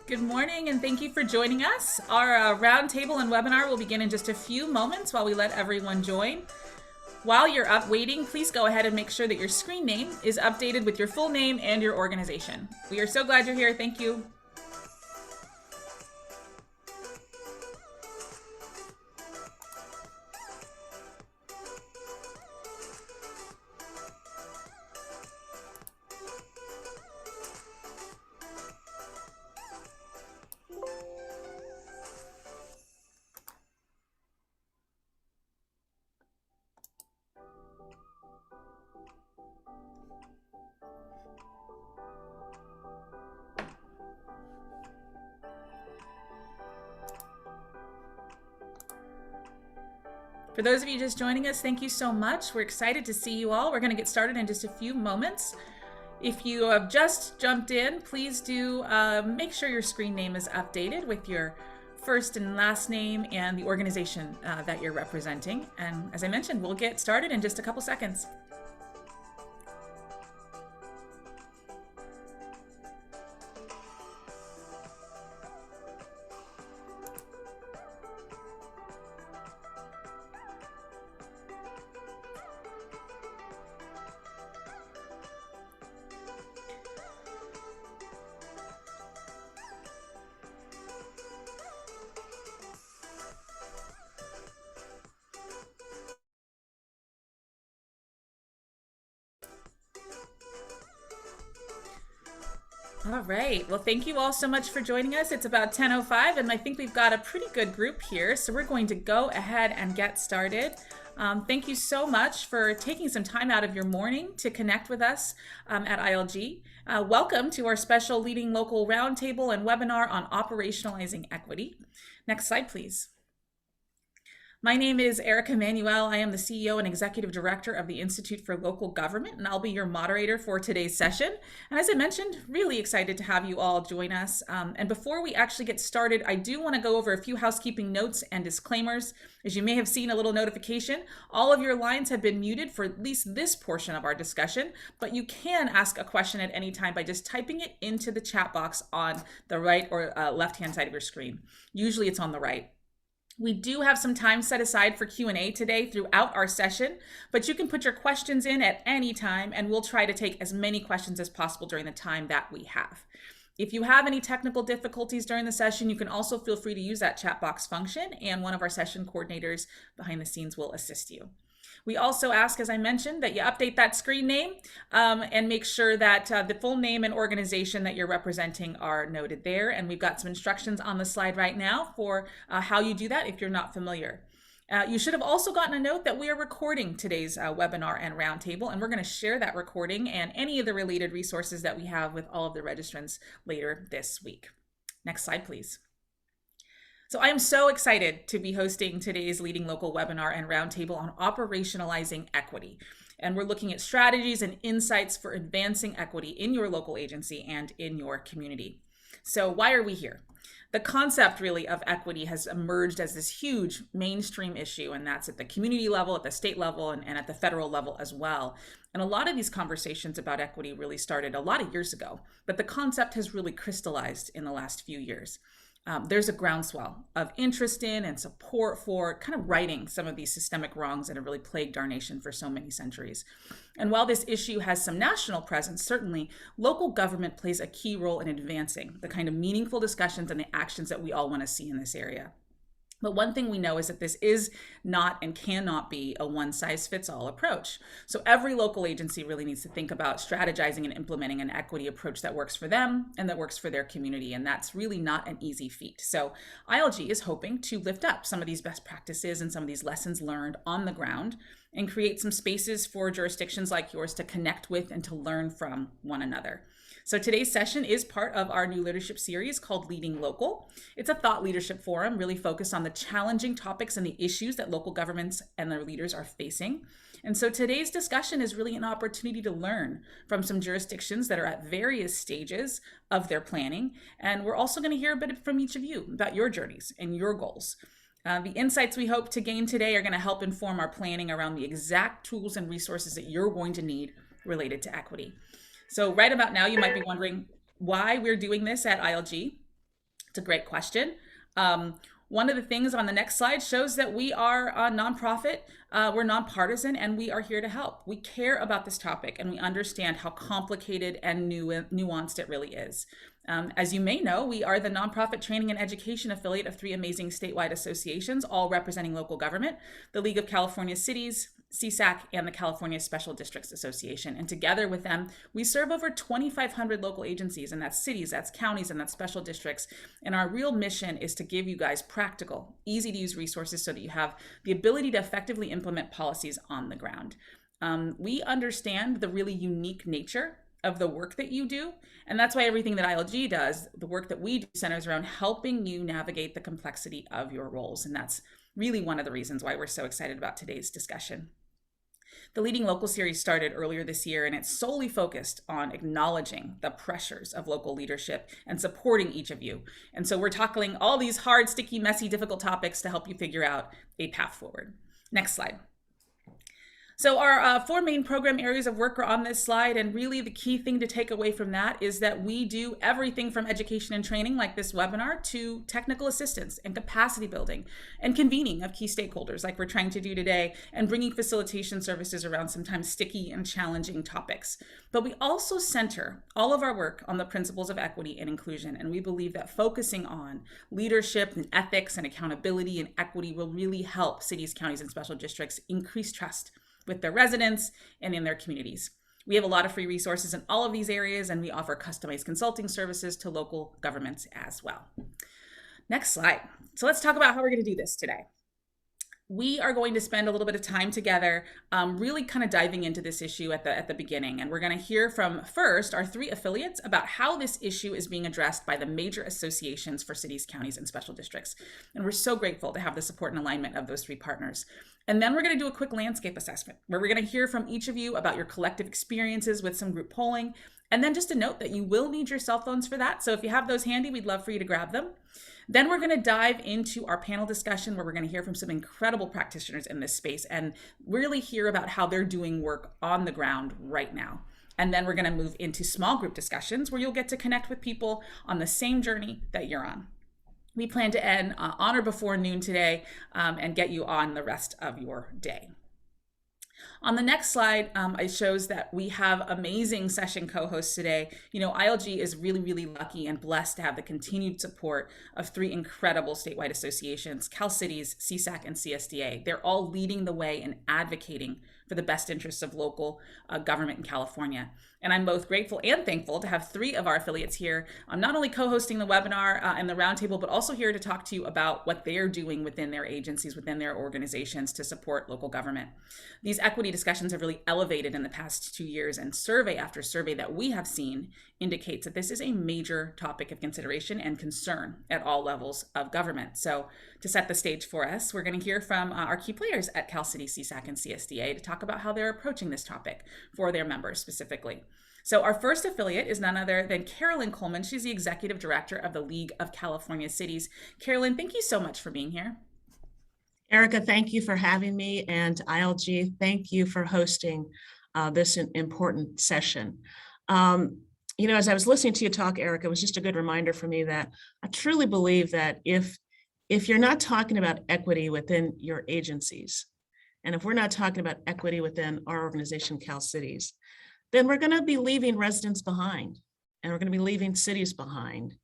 Good morning and thank you for joining us. Our roundtable and webinar will begin in just a few moments while we let everyone join. While you're up waiting, please go ahead and make sure that your screen name is updated with your full name and your organization. We are so glad you're here. Thank you. For those of you just joining us, thank you so much. We're excited to see you all. We're going to get started in just a few moments. If you have just jumped in, please do make sure your screen name is updated with your first and last name and the organization that you're representing. And as I mentioned, we'll get started in just a couple seconds. All right. Well, thank you all so much for joining us. It's about 10:05, and I think we've got a pretty good group here. So we're going to go ahead and get started. Thank you so much for taking some time out of your morning to connect with us at ILG. Welcome to our special Leading Local Roundtable and webinar on operationalizing equity. Next slide, please. My name is Erica Manuel. I am the CEO and Executive Director of the Institute for Local Government, and I'll be your moderator for today's session. And as I mentioned, really excited to have you all join us. And before we actually get started, I do want to go over a few housekeeping notes and disclaimers. As you may have seen a little notification, all of your lines have been muted for at least this portion of our discussion, but you can ask a question at any time by just typing it into the chat box on the right or left-hand side of your screen. Usually it's on the right. We do have some time set aside for Q&A today throughout our session, but you can put your questions in at any time and we'll try to take as many questions as possible during the time that we have. If you have any technical difficulties during the session, you can also feel free to use that chat box function and one of our session coordinators behind the scenes will assist you. We also ask, as I mentioned, that you update that screen name and make sure that the full name and organization that you're representing are noted there. And we've got some instructions on the slide right now for how you do that if you're not familiar. You should have also gotten a note that we are recording today's webinar and roundtable, and we're going to share that recording and any of the related resources that we have with all of the registrants later this week. Next slide, please. So I am so excited to be hosting today's Leading Local webinar and roundtable on operationalizing equity. And we're looking at strategies and insights for advancing equity in your local agency and in your community. So why are we here? The concept really of equity has emerged as this huge mainstream issue, and that's at the community level, at the state level, and at the federal level as well. And a lot of these conversations about equity really started a lot of years ago, but the concept has really crystallized in the last few years. There's a groundswell of interest in and support for kind of righting some of these systemic wrongs that have really plagued our nation for so many centuries. And while this issue has some national presence, certainly local government plays a key role in advancing the kind of meaningful discussions and the actions that we all want to see in this area. But one thing we know is that this is not and cannot be a one-size-fits-all approach. So every local agency really needs to think about strategizing and implementing an equity approach that works for them and that works for their community. And that's really not an easy feat. So ILG is hoping to lift up some of these best practices and some of these lessons learned on the ground and create some spaces for jurisdictions like yours to connect with and to learn from one another. So today's session is part of our new leadership series called Leading Local. It's a thought leadership forum really focused on the challenging topics and the issues that local governments and their leaders are facing. And so today's discussion is really an opportunity to learn from some jurisdictions that are at various stages of their planning. And we're also going to hear a bit from each of you about your journeys and your goals. The insights we hope to gain today are going to help inform our planning around the exact tools and resources that you're going to need related to equity. So right about now, you might be wondering why we're doing this at ILG. It's a great question. One of the things on the next slide shows that we are a nonprofit, we're nonpartisan, and we are here to help. We care about this topic, and we understand how complicated and nuanced it really is. As you may know, we are the nonprofit training and education affiliate of three amazing statewide associations, all representing local government: the League of California Cities, CSAC, and the California Special Districts Association. And together with them, we serve over 2,500 local agencies, and that's cities, that's counties, and that's special districts. And our real mission is to give you guys practical, easy to use resources so that you have the ability to effectively implement policies on the ground. We understand the really unique nature of the work that you do. And that's why everything that ILG does, the work that we do, centers around helping you navigate the complexity of your roles. And that's really one of the reasons why we're so excited about today's discussion. The Leading Local series started earlier this year, and it's solely focused on acknowledging the pressures of local leadership and supporting each of you. And so we're tackling all these hard, sticky, messy, difficult topics to help you figure out a path forward. Next slide. So our four main program areas of work are on this slide, and really the key thing to take away from that is that we do everything from education and training like this webinar to technical assistance and capacity building and convening of key stakeholders like we're trying to do today, and bringing facilitation services around sometimes sticky and challenging topics. But we also center all of our work on the principles of equity and inclusion, and we believe that focusing on leadership and ethics and accountability and equity will really help cities, counties, and special districts increase trust with their residents and in their communities. We have a lot of free resources in all of these areas, and we offer customized consulting services to local governments as well. Next slide. So let's talk about how we're going to do this today. We are going to spend a little bit of time together really kind of diving into this issue at the beginning. And we're going to hear from first our three affiliates about how this issue is being addressed by the major associations for cities, counties, and special districts. And we're so grateful to have the support and alignment of those three partners. And then we're going to do a quick landscape assessment where we're going to hear from each of you about your collective experiences with some group polling. And then just a note that you will need your cell phones for that. So if you have those handy, we'd love for you to grab them. Then we're going to dive into our panel discussion where we're going to hear from some incredible practitioners in this space and really hear about how they're doing work on the ground right now. And then we're going to move into small group discussions where you'll get to connect with people on the same journey that you're on. We plan to end on or before noon today and get you on the rest of your day. On the next slide, it shows that we have amazing session co-hosts today. You know, ILG is really, really lucky and blessed to have the continued support of three incredible statewide associations: Cal Cities, CSAC, and CSDA. They're all leading the way and advocating for the best interests of local government in California. And I'm both grateful and thankful to have three of our affiliates here, not only co-hosting the webinar and the roundtable, but also here to talk to you about what they're doing within their agencies, within their organizations to support local government. These equity discussions have really elevated in the past 2 years, and survey after survey that we have seen indicates that this is a major topic of consideration and concern at all levels of government. So to set the stage for us, we're going to hear from our key players at Cal City, CSAC, and CSDA to talk about how they're approaching this topic for their members specifically. So our first affiliate is none other than Carolyn Coleman. She's the Executive Director of the League of California Cities. Carolyn, thank you so much for being here. Erica, thank you for having me, and ILG, thank you for hosting this important session. You know, as I was listening to you talk, Erica, it was just a good reminder for me that I truly believe that if you're not talking about equity within your agencies, and if we're not talking about equity within our organization, Cal Cities, then we're going to be leaving residents behind, and we're going to be leaving cities behind.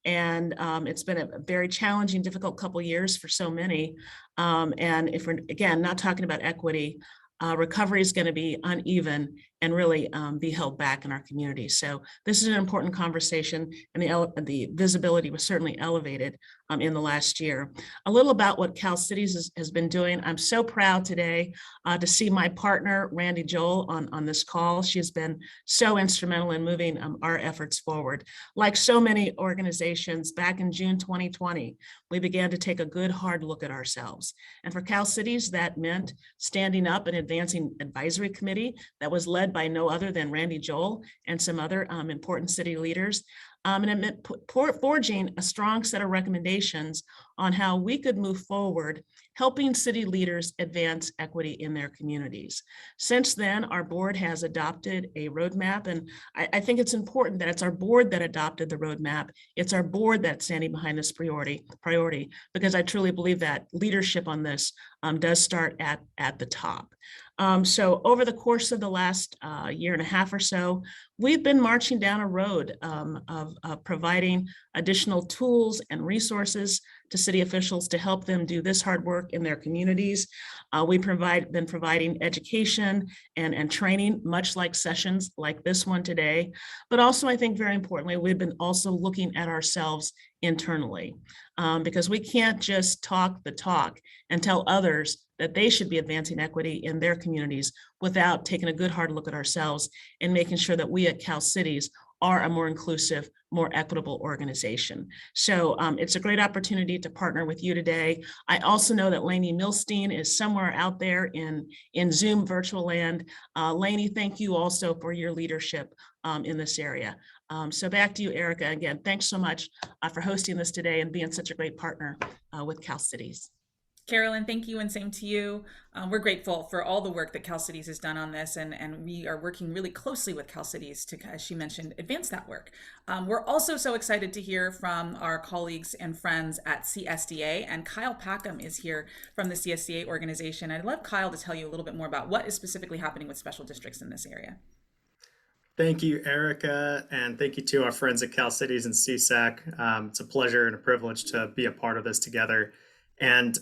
And it's been a very challenging, difficult couple of years for so many. And if we're, again, not talking about equity, recovery is going to be uneven and really be held back in our community. So this is an important conversation, and the visibility was certainly elevated in the last year. A little about what Cal Cities has been doing. I'm so proud today to see my partner, Randy Joel, on this call. She has been so instrumental in moving our efforts forward. Like so many organizations, back in June 2020, we began to take a good hard look at ourselves. And for Cal Cities, that meant standing up an advancing advisory committee that was led by no other than Randy Joel and some other important city leaders. And it meant forging a strong set of recommendations on how we could move forward helping city leaders advance equity in their communities. Since then, our board has adopted a roadmap, and I think it's important that it's our board that adopted the roadmap. It's our board that's standing behind this priority, because I truly believe that leadership on this does start at the top. So over the course of the last year and a half or so, we've been marching down a road of providing additional tools and resources to city officials to help them do this hard work in their communities. We've been providing education and training, much like sessions like this one today. But also, I think very importantly, we've been also looking at ourselves internally, because we can't just talk the talk and tell others that they should be advancing equity in their communities without taking a good hard look at ourselves and making sure that we at Cal Cities are a more inclusive, more equitable organization. So it's a great opportunity to partner with you today. I also know that Lainey Milstein is somewhere out there in Zoom virtual land. Lainey, thank you also for your leadership in this area. So back to you, Erica. Again, thanks so much for hosting this today and being such a great partner with Cal Cities. Carolyn, thank you, and same to you. We're grateful for all the work that Cal Cities has done on this, and we are working really closely with Cal Cities to, as she mentioned, advance that work. We're also so excited to hear from our colleagues and friends at CSDA, and Kyle Packham is here from the CSDA organization. I'd love Kyle to tell you a little bit more about what is specifically happening with special districts in this area. Thank you, Erica, and thank you to our friends at Cal Cities and CSAC. It's a pleasure and a privilege to be a part of this together. And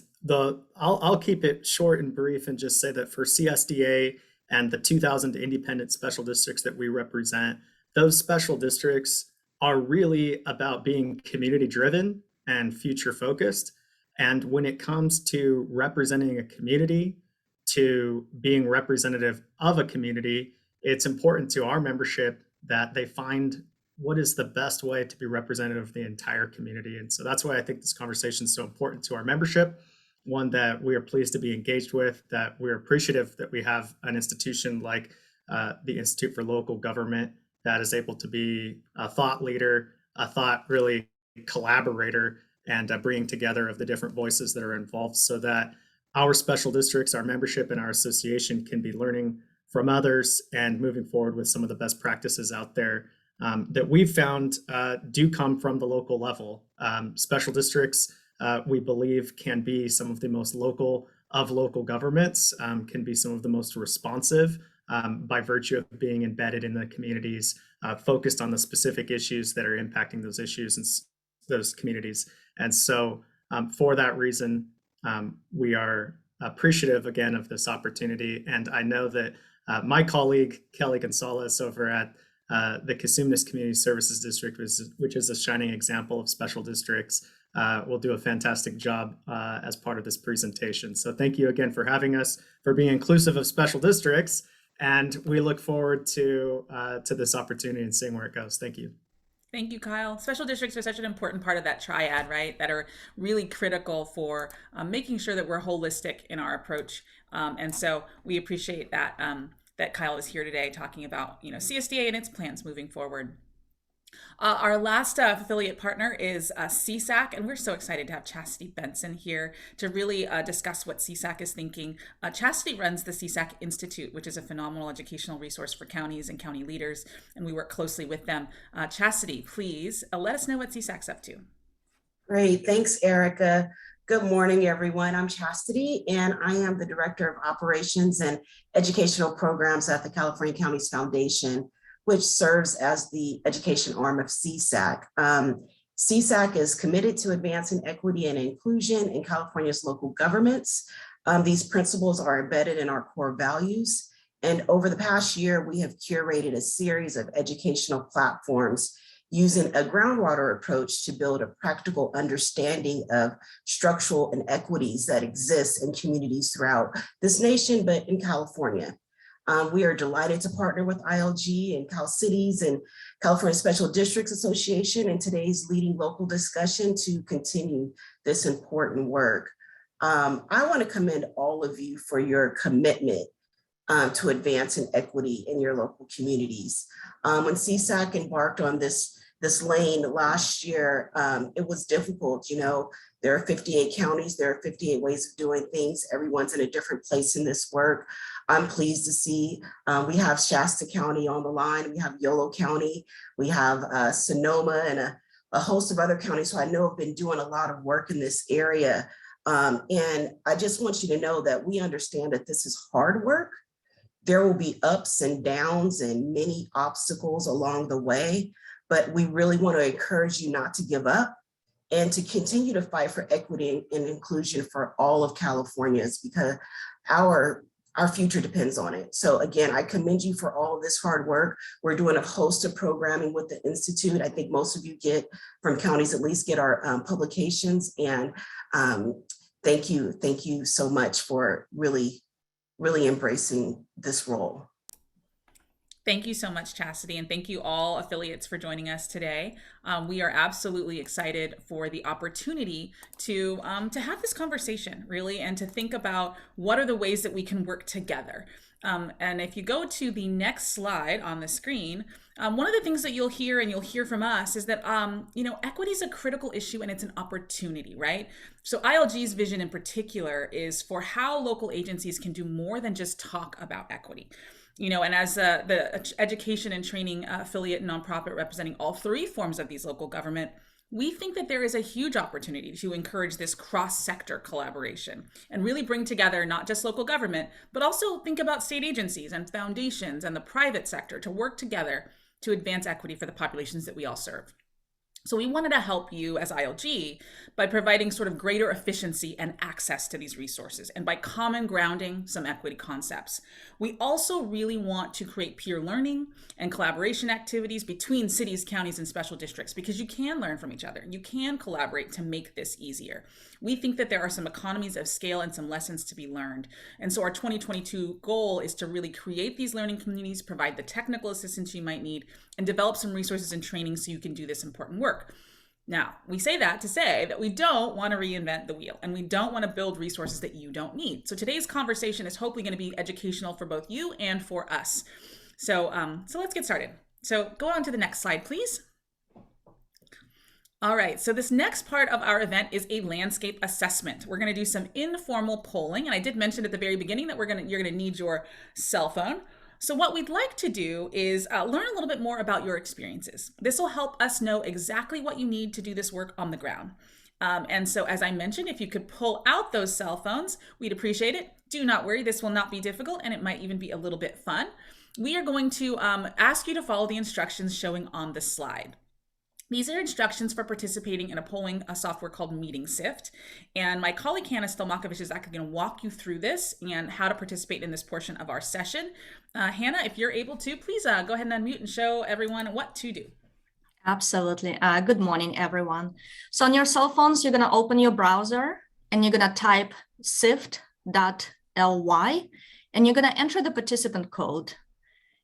I'll keep it short and brief and just say that for CSDA and the 2,000 independent special districts that we represent, those special districts are really about being community driven and future focused. And when it comes to representing a community, to being representative of a community, it's important to our membership that they find what is the best way to be representative of the entire community. And so that's why I think this conversation is so important to our membership, one that we are pleased to be engaged with, that we're appreciative that we have an institution like the Institute for Local Government that is able to be a thought leader, a thought really collaborator, and bringing together of the different voices that are involved so that our special districts, our membership, and our association can be learning from others and moving forward with some of the best practices out there that we've found do come from the local level. Special districts, we believe, can be some of the most local of local governments, can be some of the most responsive by virtue of being embedded in the communities, focused on the specific issues that are impacting those issues and those communities. And so for that reason, we are appreciative again of this opportunity. And I know that my colleague, Kelly Gonzalez over at the Cosumnes Community Services District, which is a shining example of special districts, will do a fantastic job as part of this presentation. So thank you again for having us, for being inclusive of special districts, and we look forward to this opportunity and seeing where it goes. Thank you. Thank you, Kyle. Special districts are such an important part of that triad, right? That are really critical for making sure that we're holistic in our approach. And so we appreciate that that Kyle is here today talking about CSDA and its plans moving forward. Our last affiliate partner is CSAC, and we're so excited to have Chastity Benson here to really discuss what CSAC is thinking. Chastity runs the CSAC Institute, which is a phenomenal educational resource for counties and county leaders, and we work closely with them. Chastity, please let us know what CSAC's up to. Great, thanks, Erica. Good morning, everyone. I'm Chastity, and I am the Director of Operations and Educational Programs at the California Counties Foundation, which serves as the education arm of CSAC. CSAC is committed to advancing equity and inclusion in California's local governments. These principles are embedded in our core values. And over the past year, we have curated a series of educational platforms using a groundwater approach to build a practical understanding of structural inequities that exist in communities throughout this nation, but in California. We are delighted to partner with ILG and Cal Cities and California Special Districts Association in today's leading local discussion to continue this important work. I want to commend all of you for your commitment to advancing equity in your local communities. When CSAC embarked on this this lane last year, it was difficult. There are 58 counties, there are 58 ways of doing things. Everyone's in a different place in this work. I'm pleased to see we have Shasta County on the line, we have Yolo County, we have Sonoma, and a host of other counties who I know have been doing a lot of work in this area. And I just want you to know that we understand that this is hard work. There will be ups and downs and many obstacles along the way, but we really want to encourage you not to give up and to continue to fight for equity and inclusion for all of Californians, because our future depends on it. So again, I commend you for all of this hard work. We're doing a host of programming with the Institute. I think most of you get from counties, at least get our publications. And thank you so much for really embracing this role. Thank you so much, Chastity, and thank you all affiliates for joining us today. We are absolutely excited for the opportunity to have this conversation, really, and to think about what are the ways that we can work together. And if you go to the next slide on the screen, one of the things that you'll hear from us is that, equity is a critical issue and it's an opportunity, right? So ILG's vision in particular is for how local agencies can do more than just talk about equity. And as the education and training affiliate nonprofit representing all three forms of these local government, we think that there is a huge opportunity to encourage this cross-sector collaboration and really bring together not just local government, but also think about state agencies and foundations and the private sector to work together to advance equity for the populations that we all serve. So we wanted to help you as ILG by providing sort of greater efficiency and access to these resources and by common grounding some equity concepts. We also really want to create peer learning and collaboration activities between cities, counties, and special districts, because you can learn from each other. You can collaborate to make this easier. We think that there are some economies of scale and some lessons to be learned. And so our 2022 goal is to really create these learning communities, provide the technical assistance you might need, and develop some resources and training so you can do this important work. Now, we say that to say that we don't want to reinvent the wheel and we don't want to build resources that you don't need. So today's conversation is hopefully going to be educational for both you and for us. So let's get started. So go on to the next slide, please. All right, so this next part of our event is a landscape assessment. We're going to do some informal polling, and I did mention at the very beginning that you're going to need your cell phone. So what we'd like to do is learn a little bit more about your experiences. This will help us know exactly what you need to do this work on the ground. And so as I mentioned, if you could pull out those cell phones, we'd appreciate it. Do not worry, this will not be difficult, and it might even be a little bit fun. We are going to ask you to follow the instructions showing on the slide. These are instructions for participating in a polling software called Meeting Sift. And my colleague Hannah Stelmakovich is actually going to walk you through this and how to participate in this portion of our session. Hannah, if you're able to, please go ahead and unmute and show everyone what to do. Absolutely. Good morning, everyone. So on your cell phones, you're going to open your browser and you're going to type sift.ly and you're going to enter the participant code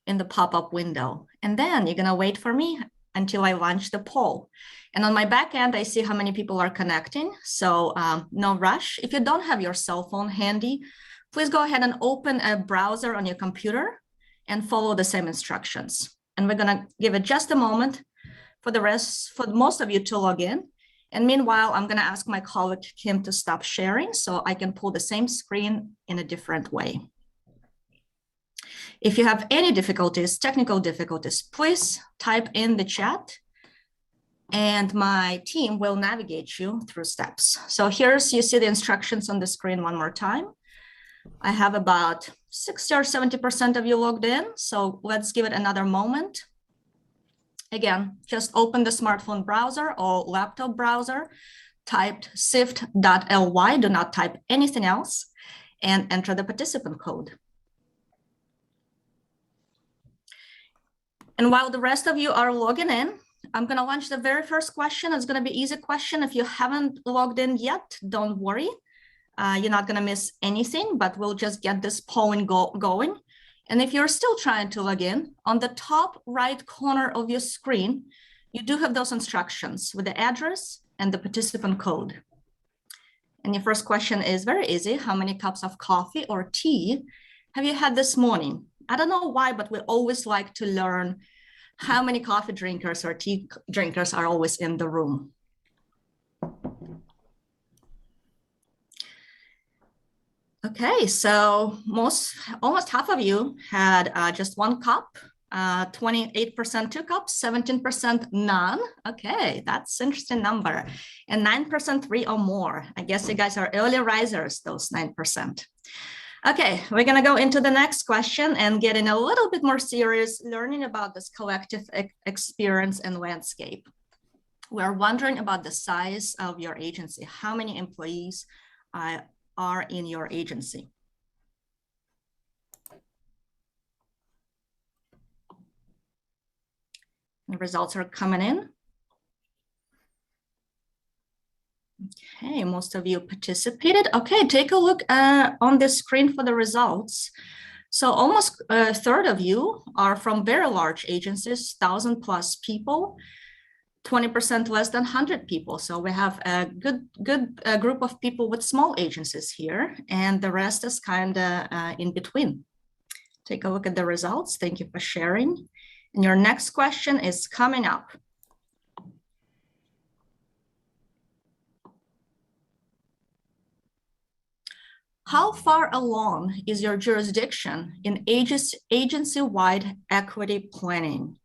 in the pop-up window. And then you're going to wait for me until I launch the poll. And on my back end, I see how many people are connecting. So no rush. If you don't have your cell phone handy, please go ahead and open a browser on your computer and follow the same instructions. And we're going to give it just a moment for most of you to log in. And meanwhile, I'm going to ask my colleague Kim to stop sharing so I can pull the same screen in a different way. If you have any difficulties, technical difficulties, please type in the chat and my team will navigate you through steps. So you see the instructions on the screen one more time. I have about 60 or 70% of you logged in. So let's give it another moment. Again, just open the smartphone browser or laptop browser, type sift.ly, do not type anything else, and enter the participant code. And while the rest of you are logging in, I'm going to launch the very first question. It's going to be an easy question. If you haven't logged in yet, don't worry. You're not going to miss anything, but we'll just get this polling going. And if you're still trying to log in, on the top right corner of your screen, you do have those instructions with the address and the participant code. And your first question is very easy. How many cups of coffee or tea have you had this morning? I don't know why, but we always like to learn How many coffee drinkers or tea drinkers are always in the room? Okay, so almost half of you had just 1 cup, 28% 2 cups, 17% none. Okay, that's an interesting number. And 9% 3 or more. I guess you guys are early risers, those 9%. Okay, we're gonna go into the next question and get in a little bit more serious, learning about this collective experience and landscape. We're wondering about the size of your agency. How many employees are in your agency? The results are coming in. Okay, most of you participated. Okay, take a look on the screen for the results. So almost a third of you are from very large agencies, 1,000+ people, 20% less than 100 people. So we have a good group of people with small agencies here, and the rest is kind of in between. Take a look at the results. Thank you for sharing. And your next question is coming up. How far along is your jurisdiction in agency-wide equity planning?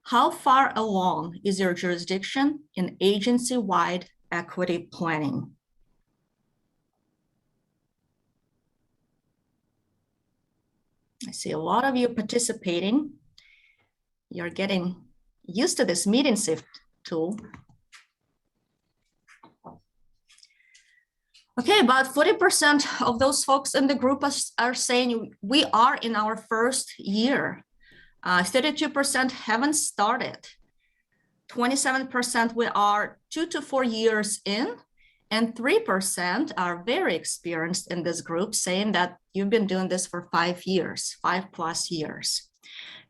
How far along is your jurisdiction in agency-wide equity planning? I see a lot of you participating. You're getting used to this meeting sift tool. Okay, about 40% of those folks in the group are saying we are in our first year. 32% haven't started. 27% we are 2 to 4 years in, and 3% are very experienced in this group, saying that you've been doing this for 5 years, 5+ years.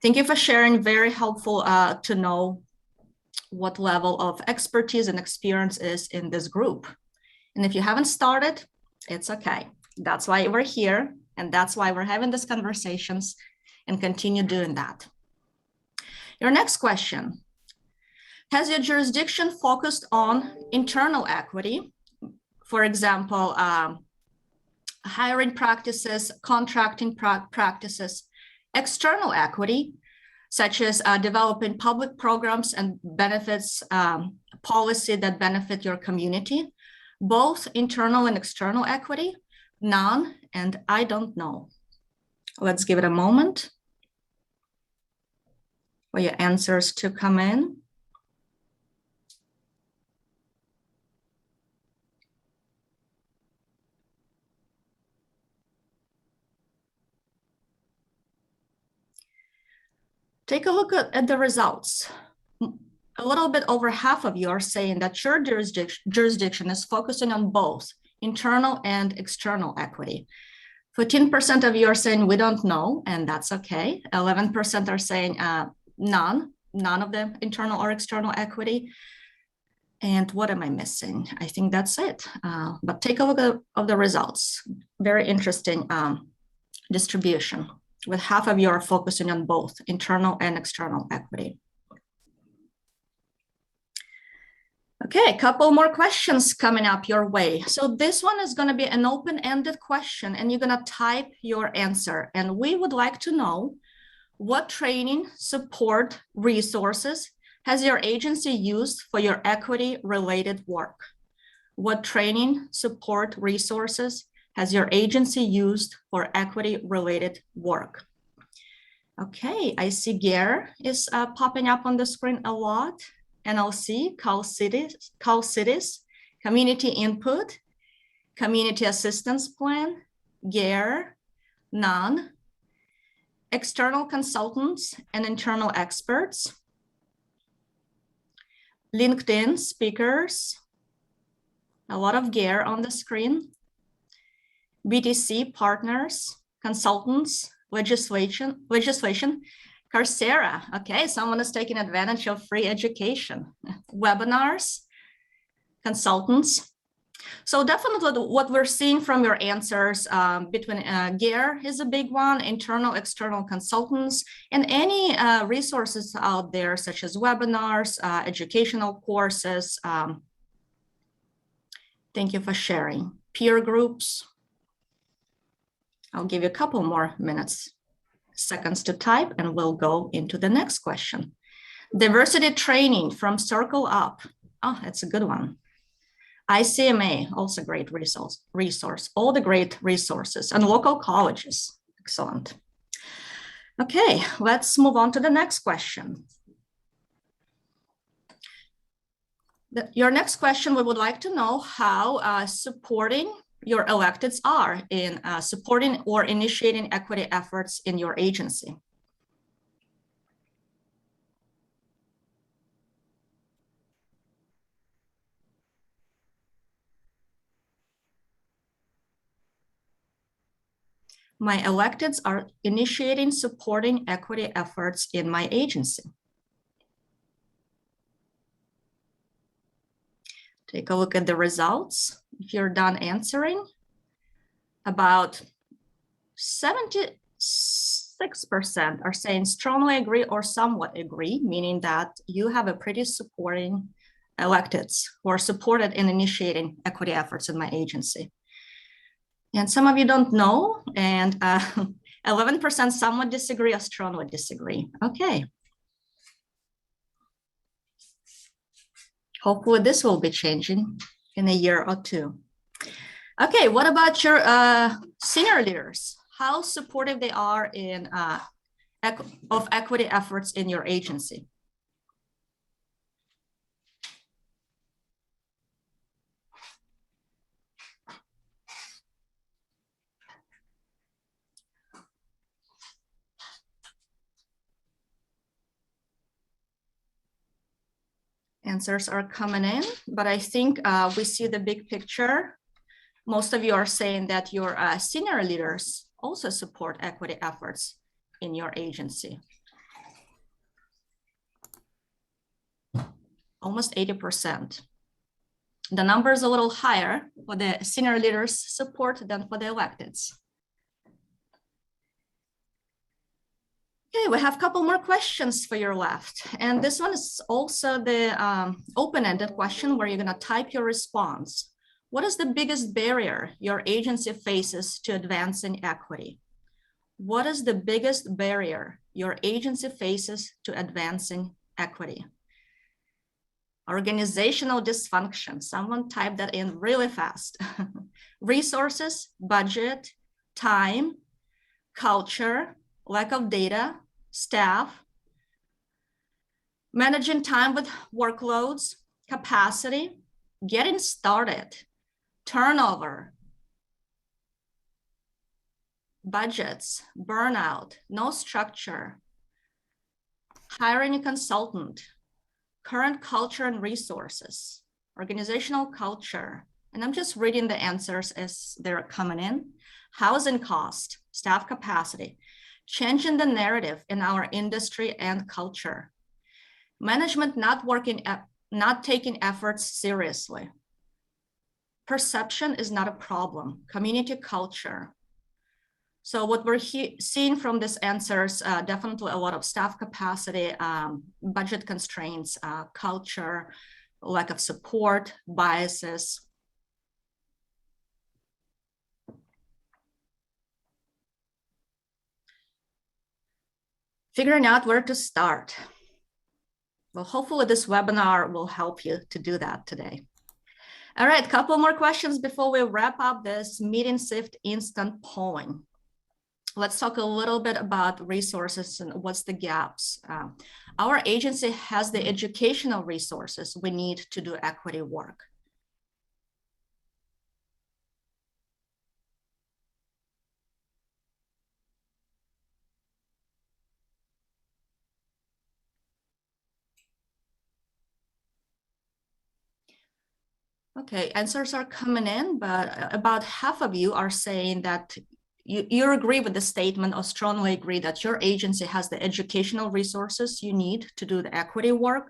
Thank you for sharing. Very helpful to know what level of expertise and experience is in this group. And if you haven't started, it's okay. That's why we're here, and that's why we're having these conversations, and continue doing that. Your next question. Has your jurisdiction focused on internal equity? For example, hiring practices, contracting practices, external equity, such as developing public programs and benefits policy that benefit your community, both internal and external equity, none, and I don't know. Let's give it a moment for your answers to come in. Take a look at the results. A little bit over half of you are saying that your jurisdiction is focusing on both internal and external equity. 14% of you are saying we don't know, and that's okay. 11% are saying none of the internal or external equity. And what am I missing? I think that's it. But take a look at the results. Very interesting distribution, with half of you are focusing on both internal and external equity. Okay, a couple more questions coming up your way. So this one is going to be an open-ended question, and you're going to type your answer. And we would like to know, what training, support, resources has your agency used for your equity-related work? What training, support, resources has your agency used for equity-related work? Okay, I see GARE is popping up on the screen a lot. NLC, call cities, community input, community assistance plan, GARE, none, external consultants and internal experts, LinkedIn speakers, a lot of GARE on the screen, BTC partners, consultants, legislation, Coursera, okay, someone is taking advantage of free education. Webinars, consultants, So definitely what we're seeing from your answers between GEAR is a big one, internal, external consultants, and any resources out there such as webinars, educational courses. Thank you for sharing. Peer groups. I'll give you a couple more seconds to type, and we'll go into the next question. Diversity training from Circle Up. Oh, that's a good one. ICMA, also great resource, all the great resources, and local colleges. Excellent. Okay, let's move on to the next question. Your next question, we would like to know how supporting your electeds are in supporting or initiating equity efforts in your agency. My electeds are initiating, supporting equity efforts in my agency. Take a look at the results. If you're done answering, about 76% are saying strongly agree or somewhat agree, meaning that you have a pretty supporting electeds who are supported in initiating equity efforts in my agency. And some of you don't know, and 11% somewhat disagree or strongly disagree. Okay. Hopefully this will be changing in a year or two. Okay, what about your senior leaders? How supportive they are in of equity efforts in your agency? Answers are coming in, but I think we see the big picture. Most of you are saying that your senior leaders also support equity efforts in your agency. Almost 80%. The number is a little higher for the senior leaders' support than for the electeds. Okay, we have a couple more questions for your left. And this one is also the open-ended question where you're gonna type your response. What is the biggest barrier your agency faces to advancing equity? What is the biggest barrier your agency faces to advancing equity? Organizational dysfunction. Someone type that in really fast. Resources, budget, time, culture, lack of data, staff, managing time with workloads, capacity, getting started, turnover, budgets, burnout, no structure, hiring a consultant, current culture and resources, organizational culture. And I'm just reading the answers as they're coming in. Housing cost, staff capacity, changing the narrative in our industry and culture, management not taking efforts seriously. Perception is not a problem, community culture. So what we're seeing from these answers, definitely a lot of staff capacity, budget constraints, culture, lack of support, biases. Figuring out where to start. Well, hopefully this webinar will help you to do that today. All right, couple more questions before we wrap up this Meeting Sift instant polling. Let's talk a little bit about resources and what's the gaps. Our agency has the educational resources we need to do equity work. Okay, answers are coming in, but about half of you are saying that you agree with the statement or strongly agree that your agency has the educational resources you need to do the equity work.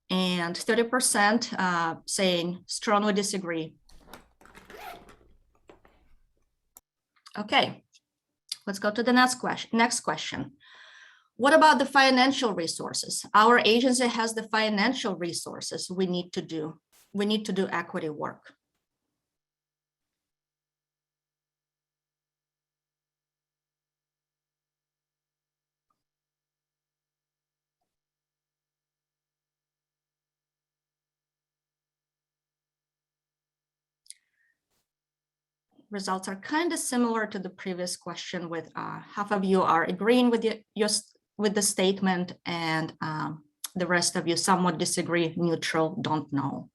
and 30% saying strongly disagree. Okay, let's go to the next question. What about the financial resources? Our agency has the financial resources we need to do. We need to do equity work. Results are kind of similar to the previous question, with half of you are agreeing with the statement, and the rest of you somewhat disagree, neutral, don't know.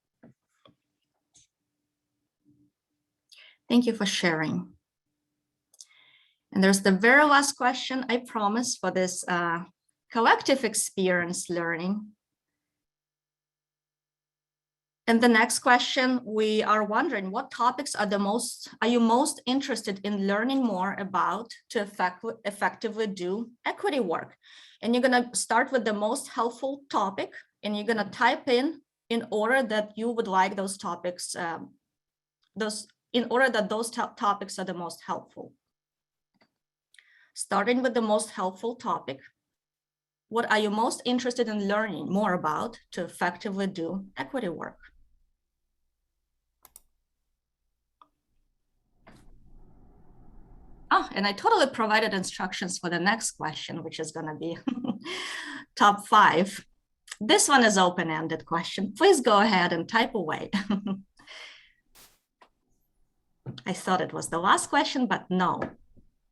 Thank you for sharing. And there's the very last question, I promise, for this collective experience learning. And the next question, we are wondering, what topics are you most interested in learning more about to effectively do equity work? And you're gonna start with the most helpful topic, and you're gonna type in order that you would like those topics, in order that those topics are the most helpful. Starting with the most helpful topic, what are you most interested in learning more about to effectively do equity work? Oh, and I totally provided instructions for the next question, which is going to be top 5. This one is open-ended question. Please go ahead and type away. I thought it was the last question, but no.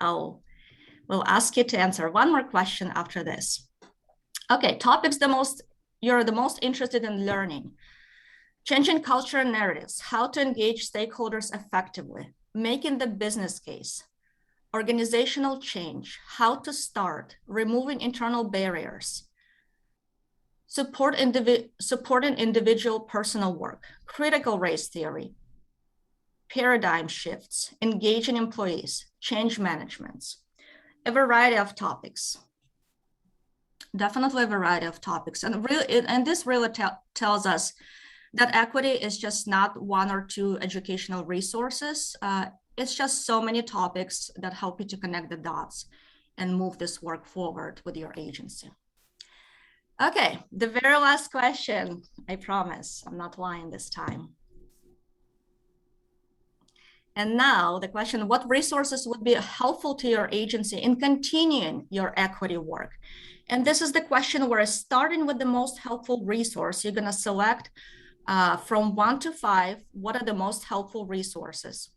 We'll ask you to answer one more question after this. Okay, topics you're the most interested in learning. Changing culture and narratives, how to engage stakeholders effectively, making the business case, organizational change, how to start, removing internal barriers, supporting individual personal work, critical race theory, paradigm shifts, engaging employees, change management, a variety of topics. Definitely a variety of topics. And this really tells us that equity is just not 1 or 2 educational resources. It's just so many topics that help you to connect the dots and move this work forward with your agency. Okay, the very last question, I promise, I'm not lying this time. And now the question, what resources would be helpful to your agency in continuing your equity work? And this is the question where, starting with the most helpful resource, you're gonna select from 1 to 5, what are the most helpful resources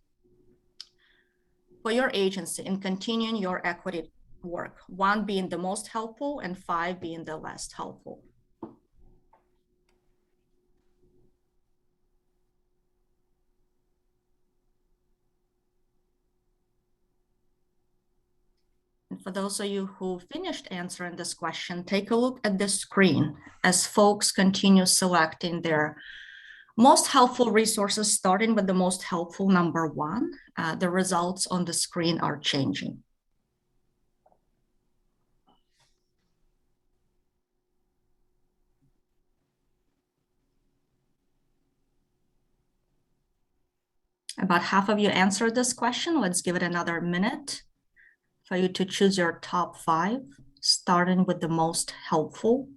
for your agency in continuing your equity work, 1 being the most helpful and 5 being the less helpful. And for those of you who finished answering this question, take a look at the screen as folks continue selecting their most helpful resources, starting with the most helpful number 1. The results on the screen are changing. About half of you answered this question. Let's give it another minute for you to choose your top 5, starting with the most helpful.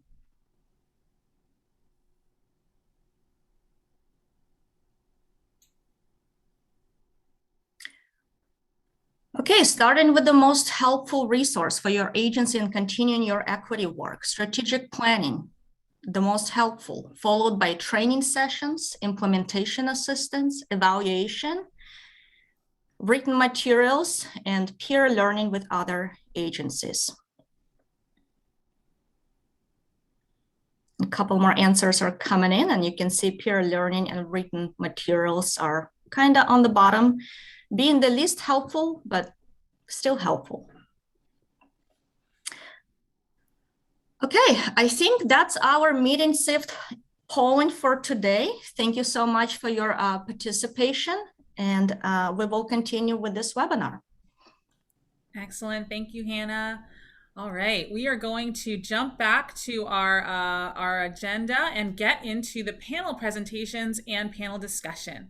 Okay, starting with the most helpful resource for your agency in continuing your equity work, strategic planning, the most helpful, followed by training sessions, implementation assistance, evaluation, written materials, and peer learning with other agencies. A couple more answers are coming in, and you can see peer learning and written materials are kind of on the bottom, being the least helpful, but still helpful. Okay, I think that's our meeting shift polling for today. Thank you so much for your participation, and we will continue with this webinar. Excellent. Thank you, Hannah. All right, we are going to jump back to our agenda and get into the panel presentations and panel discussion.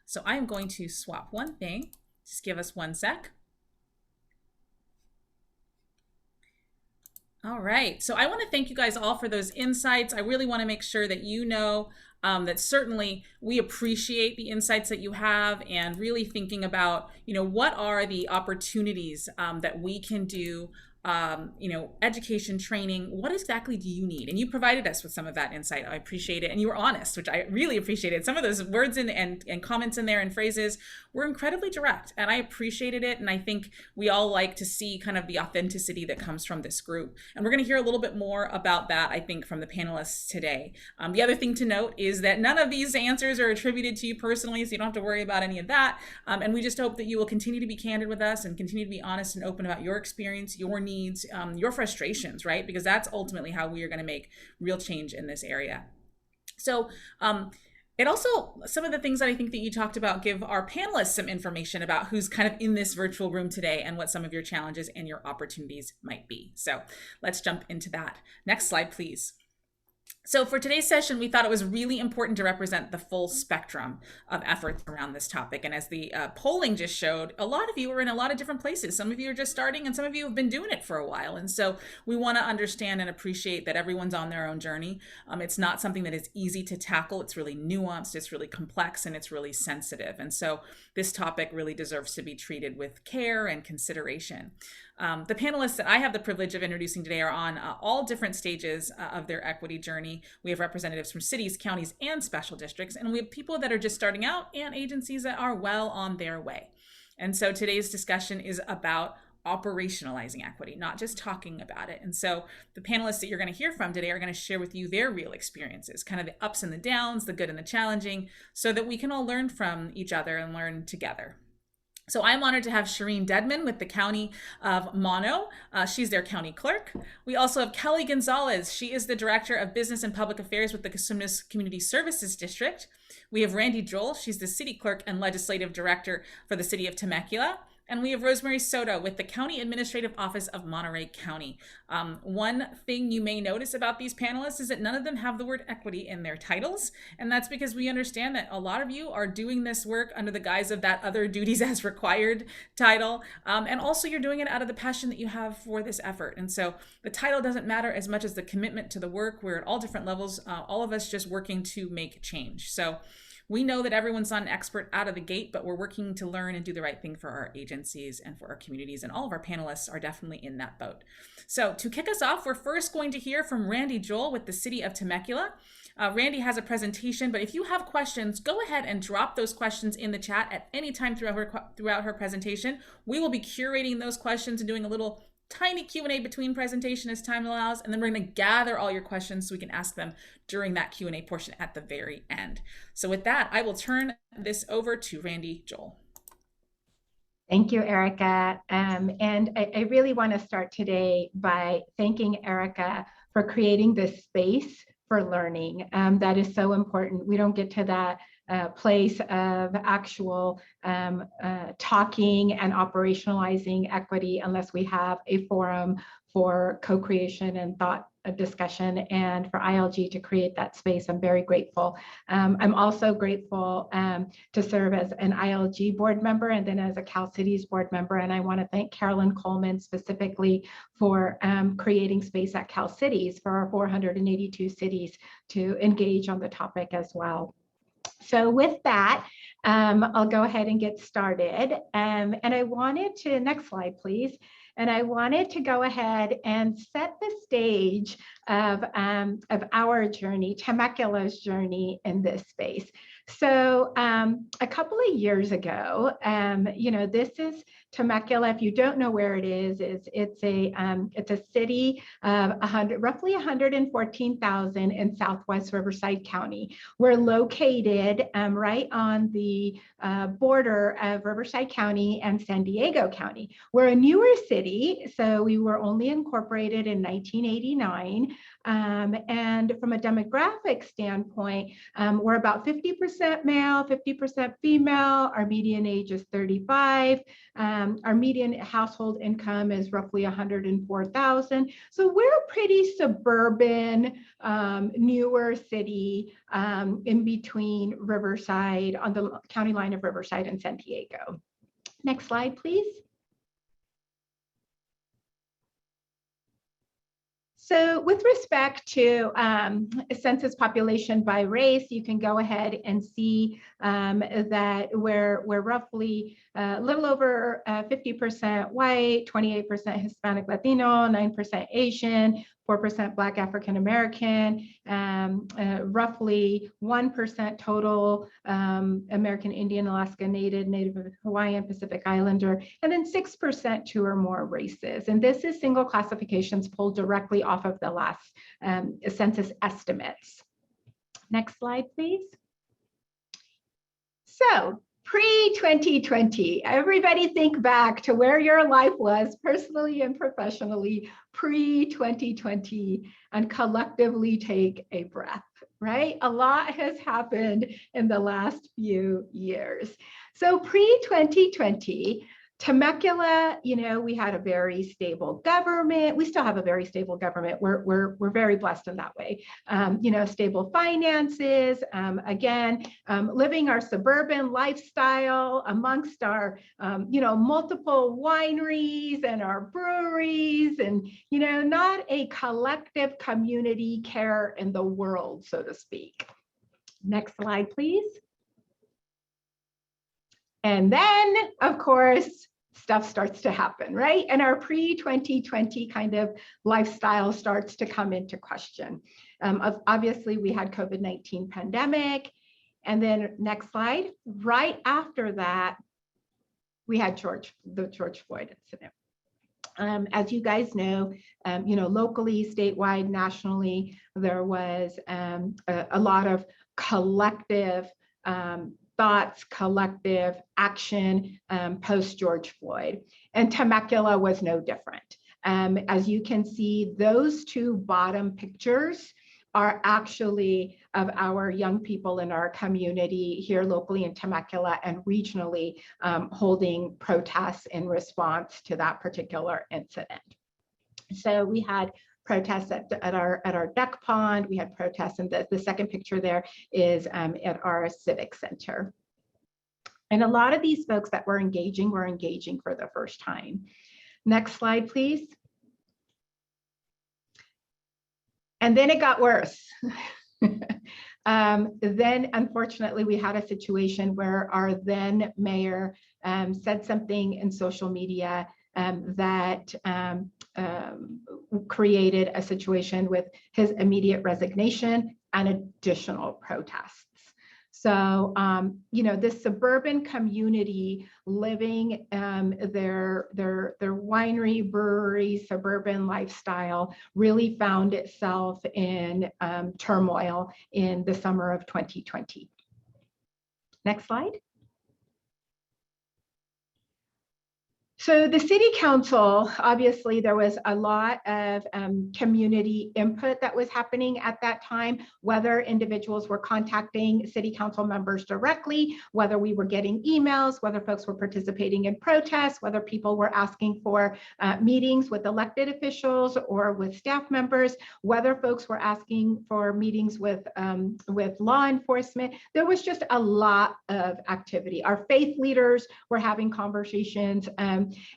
So I'm going to swap one thing. Just give us one sec. All right, so I want to thank you guys all for those insights. I really want to make sure that you know that certainly we appreciate the insights that you have, and really thinking about, what are the opportunities that we can do, education, training. What exactly do you need? And you provided us with some of that insight. I appreciate it. And you were honest, which I really appreciated. Some of those words and comments in there and phrases were incredibly direct, and I appreciated it. And I think we all like to see kind of the authenticity that comes from this group. And we're going to hear a little bit more about that, I think, from the panelists today. The other thing to note is that none of these answers are attributed to you personally, so you don't have to worry about any of that. And we just hope that you will continue to be candid with us and continue to be honest and open about your experience, your needs, your frustrations, right? Because that's ultimately how we are going to make real change in this area. So it also, some of the things that I think that you talked about give our panelists some information about who's kind of in this virtual room today and what some of your challenges and your opportunities might be. So let's jump into that. Next slide, please. So for today's session, we thought it was really important to represent the full spectrum of efforts around this topic. And as the polling just showed, a lot of you are in a lot of different places. Some of you are just starting, and some of you have been doing it for a while. And so we want to understand and appreciate that everyone's on their own journey. It's not something that is easy to tackle. It's really nuanced, it's really complex, and it's really sensitive. And so this topic really deserves to be treated with care and consideration. The panelists that I have the privilege of introducing today are on all different stages of their equity journey. We have representatives from cities, counties, and special districts, and we have people that are just starting out and agencies that are well on their way. And so today's discussion is about operationalizing equity, not just talking about it. And so the panelists that you're going to hear from today are going to share with you their real experiences, kind of the ups and the downs, the good and the challenging, so that we can all learn from each other and learn together. So I'm honored to have Shireen Dedman with the County of Mono. She's their county clerk. We also have Kelly Gonzalez. She is the Director of Business and Public Affairs with the Cosumnes Community Services District. We have Randy Joel. She's the City Clerk and Legislative Director for the City of Temecula. And we have Rosemary Soto with the County Administrative Office of Monterey County. One thing you may notice about these panelists is that none of them have the word equity in their titles. And that's because we understand that a lot of you are doing this work under the guise of that other duties as required title. And also you're doing it out of the passion that you have for this effort. And so the title doesn't matter as much as the commitment to the work. We're at all different levels, all of us just working to make change. So we know that everyone's not an expert out of the gate, but we're working to learn and do the right thing for our agencies and for our communities, and all of our panelists are definitely in that boat. So to kick us off, we're first going to hear from Randy Joel with the City of Temecula. Randy has a presentation, but if you have questions, go ahead and drop those questions in the chat at any time throughout her presentation. We will be curating those questions and doing a little tiny Q&A between presentation as time allows, and then we're going to gather all your questions so we can ask them during that Q&A portion at the very end. So with that, I will turn this over to Randy Joel. Thank you, Erica. And I really want to start today by thanking Erica for creating this space for learning. That is so important. We don't get to that place of actual talking and operationalizing equity unless we have a forum for co-creation and thought discussion, and for ILG to create that space. I'm very grateful. I'm also grateful to serve as an ILG board member and then as a Cal Cities board member. And I want to thank Carolyn Coleman specifically for creating space at Cal Cities for our 482 cities to engage on the topic as well. So with that, I'll go ahead and get started. And I wanted to, next slide, please. And I wanted to go ahead and set the stage of our journey, Temecula's journey in this space. So a couple of years ago, this is Temecula. If you don't know where it is, it's a city of roughly 114,000 in Southwest Riverside County. We're located right on the border of Riverside County and San Diego County. We're a newer city, so we were only incorporated in 1989. And from a demographic standpoint, we're about 50% 50% male, 50% female. Our median age is 35. Our median household income is roughly 104,000. So we're a pretty suburban, newer city in between Riverside, on the county line of Riverside and San Diego. Next slide, please. So with respect to census population by race, you can go ahead and see that we're roughly a little over 50% white, 28% Hispanic Latino, 9% Asian, 4% Black African American, roughly 1% total American Indian, Alaska Native, Native Hawaiian, Pacific Islander, and then 6% two or more races. And this is single classifications pulled directly off of the last census estimates. Next slide, please. So pre-2020, everybody think back to where your life was personally and professionally pre-2020 and collectively take a breath, right? A lot has happened in the last few years. So pre-2020, Temecula, you know, we had a very stable government. We still have a very stable government. We're very blessed in that way. You know, stable finances. Again, living our suburban lifestyle amongst our, you know, multiple wineries and our breweries, and you know, not a collective community care in the world, so to speak. Next slide, please. And then, of course, stuff starts to happen, right? And our pre-2020 kind of lifestyle starts to come into question. Obviously, we had COVID-19 pandemic. And then next slide, right after that, we had the George Floyd incident. As you guys know, you know, locally, statewide, nationally, there was a lot of collective thoughts, collective action post George Floyd, and Temecula was no different. As you can see, those two bottom pictures are actually of our young people in our community here locally in Temecula and regionally holding protests in response to that particular incident. So we had protests at our duck pond. We had protests, and the second picture there is at our civic center. And a lot of these folks that were engaging for the first time. Next slide, please. And then it got worse. Then, unfortunately, we had a situation where our then mayor said something in social media that created a situation with his immediate resignation and additional protests. So, you know, this suburban community living their winery, brewery, suburban lifestyle really found itself in turmoil in the summer of 2020. Next slide. So the city council, obviously there was a lot of community input that was happening at that time, whether individuals were contacting city council members directly, whether we were getting emails, whether folks were participating in protests, whether people were asking for meetings with elected officials or with staff members, whether folks were asking for meetings with law enforcement. There was just a lot of activity. Our faith leaders were having conversations.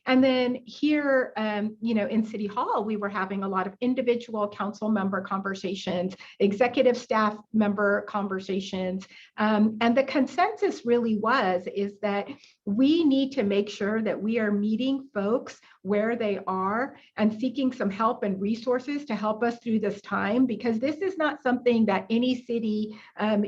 And then here, you know, in City Hall, we were having a lot of individual council member conversations, executive staff member conversations. And the consensus really is that we need to make sure that we are meeting folks where they are and seeking some help and resources to help us through this time, because this is not something that any city,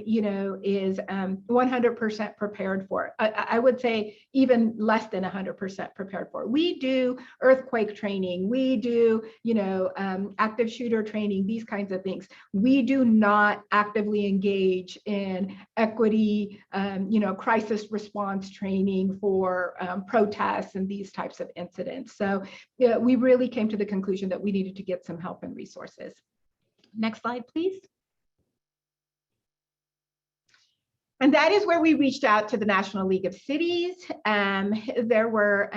you know, is 100% prepared for. I would say even less than 100% prepared for. We do earthquake training, we do, you know, active shooter training, these kinds of things. We do not actively engage in equity, you know, crisis response training for protests and these types of incidents. So yeah, we really came to the conclusion that we needed to get some help and resources. Next slide, please. And that is where we reached out to the National League of Cities. There were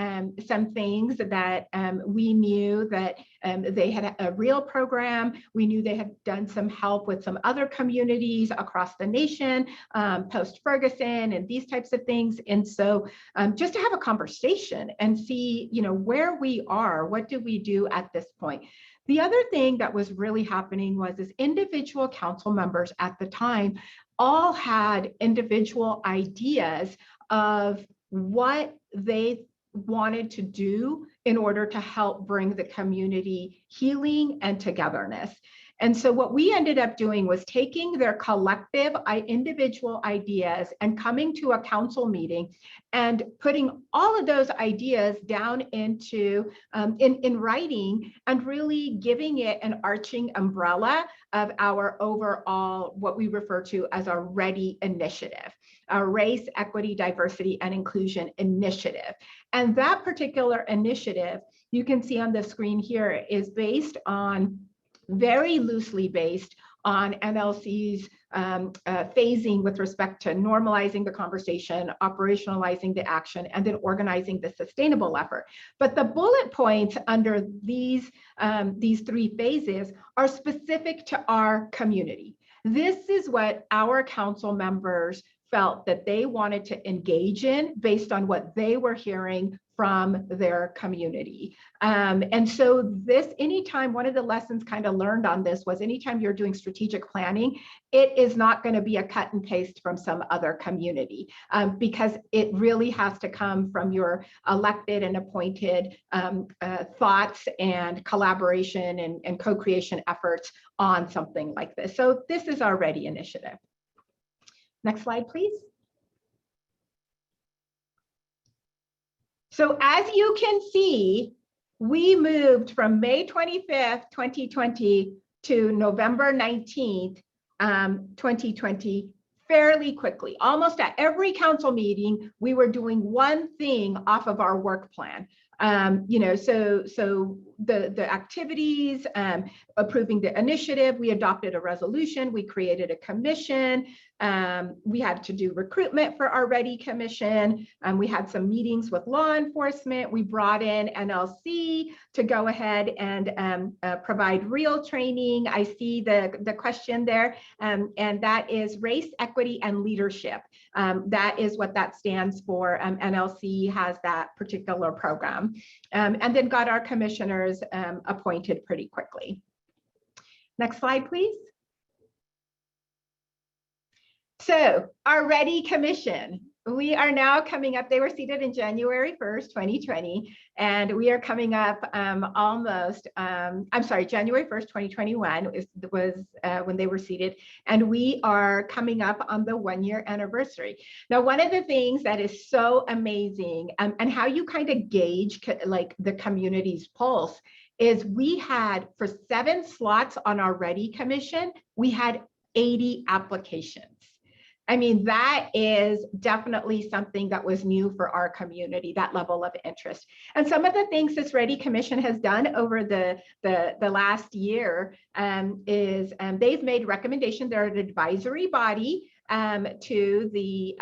some things that we knew that they had a real program. We knew they had done some help with some other communities across the nation, post-Ferguson and these types of things. And so just to have a conversation and see, where we are, what do we do at this point? The other thing that was really happening was individual council members at the time all had individual ideas of what they wanted to do in order to help bring the community healing and togetherness. And so what we ended up doing was taking their collective individual ideas and coming to a council meeting and putting all of those ideas down into in writing and really giving it an arching umbrella of our overall, what we refer to as our READY initiative, our Race, Equity, Diversity, and Inclusion initiative. And that particular initiative, you can see on the screen here, is based on, very loosely based on NLC's phasing with respect to normalizing the conversation, operationalizing the action, and then organizing the sustainable effort. But the bullet points under these three phases are specific to our community. This is what our council members felt that they wanted to engage in based on what they were hearing from their community. And so anytime, one of the lessons kind of learned on this was anytime you're doing strategic planning, it is not going to be a cut and paste from some other community because it really has to come from your elected and appointed thoughts and collaboration and co-creation efforts on something like this. So this is our READY initiative. Next slide, please. So as you can see, we moved from May 25th, 2020 to November 19th, 2020 fairly quickly. Almost at every council meeting, we were doing one thing off of our work plan. So the activities, approving the initiative, we adopted a resolution, we created a commission, we had to do recruitment for our READY commission, we had some meetings with law enforcement, we brought in NLC to go ahead and provide real training. I see the question there, and that is race, equity, and leadership. That is what that stands for. NLC has that particular program. And then got our commissioners appointed pretty quickly. Next slide, please. So our READY commission, we are now coming up, they were seated in January 1st, 2020, and we are coming up January 1st, 2021 was when they were seated, and we are coming up on the 1-year anniversary. Now, one of the things that is so amazing and how you kind of gauge like the community's pulse is we had, for 7 slots on our READY commission, we had 80 applications. I mean, that is definitely something that was new for our community, that level of interest. And some of the things this READY Commission has done over the last year is they've made recommendations. They're an advisory body to the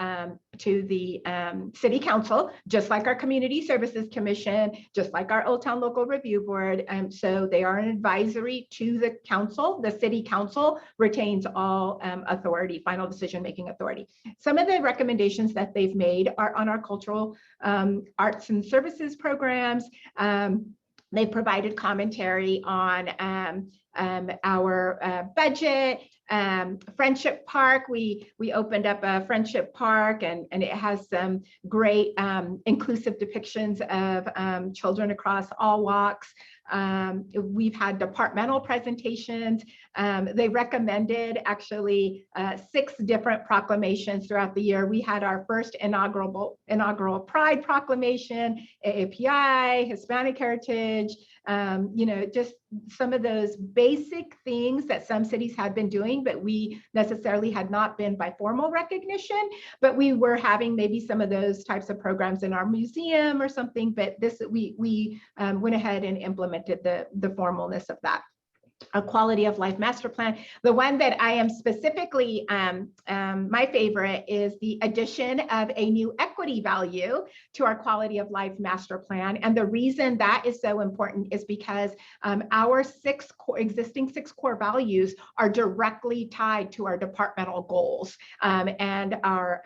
City Council, just like our Community Services Commission, just like our Old Town Local Review Board. So they are an advisory to the council. The City Council retains all authority, final decision-making authority. Some of the recommendations that they've made are on our cultural arts and services programs. They've provided commentary on our budget. Friendship Park, we opened up a Friendship Park, and it has some great inclusive depictions of children across all walks. We've had departmental presentations. They recommended actually 6 different proclamations throughout the year. We had our first inaugural Pride Proclamation, AAPI, Hispanic Heritage, just some of those basic things that some cities had been doing, but we necessarily had not been by formal recognition, but we were having maybe some of those types of programs in our museum or something, but we went ahead and implemented the formalness of that. a quality of life master plan. The one that I am specifically, my favorite is the addition of a new equity value to our quality of life master plan. And the reason that is so important is because our existing six core values are directly tied to our departmental goals and our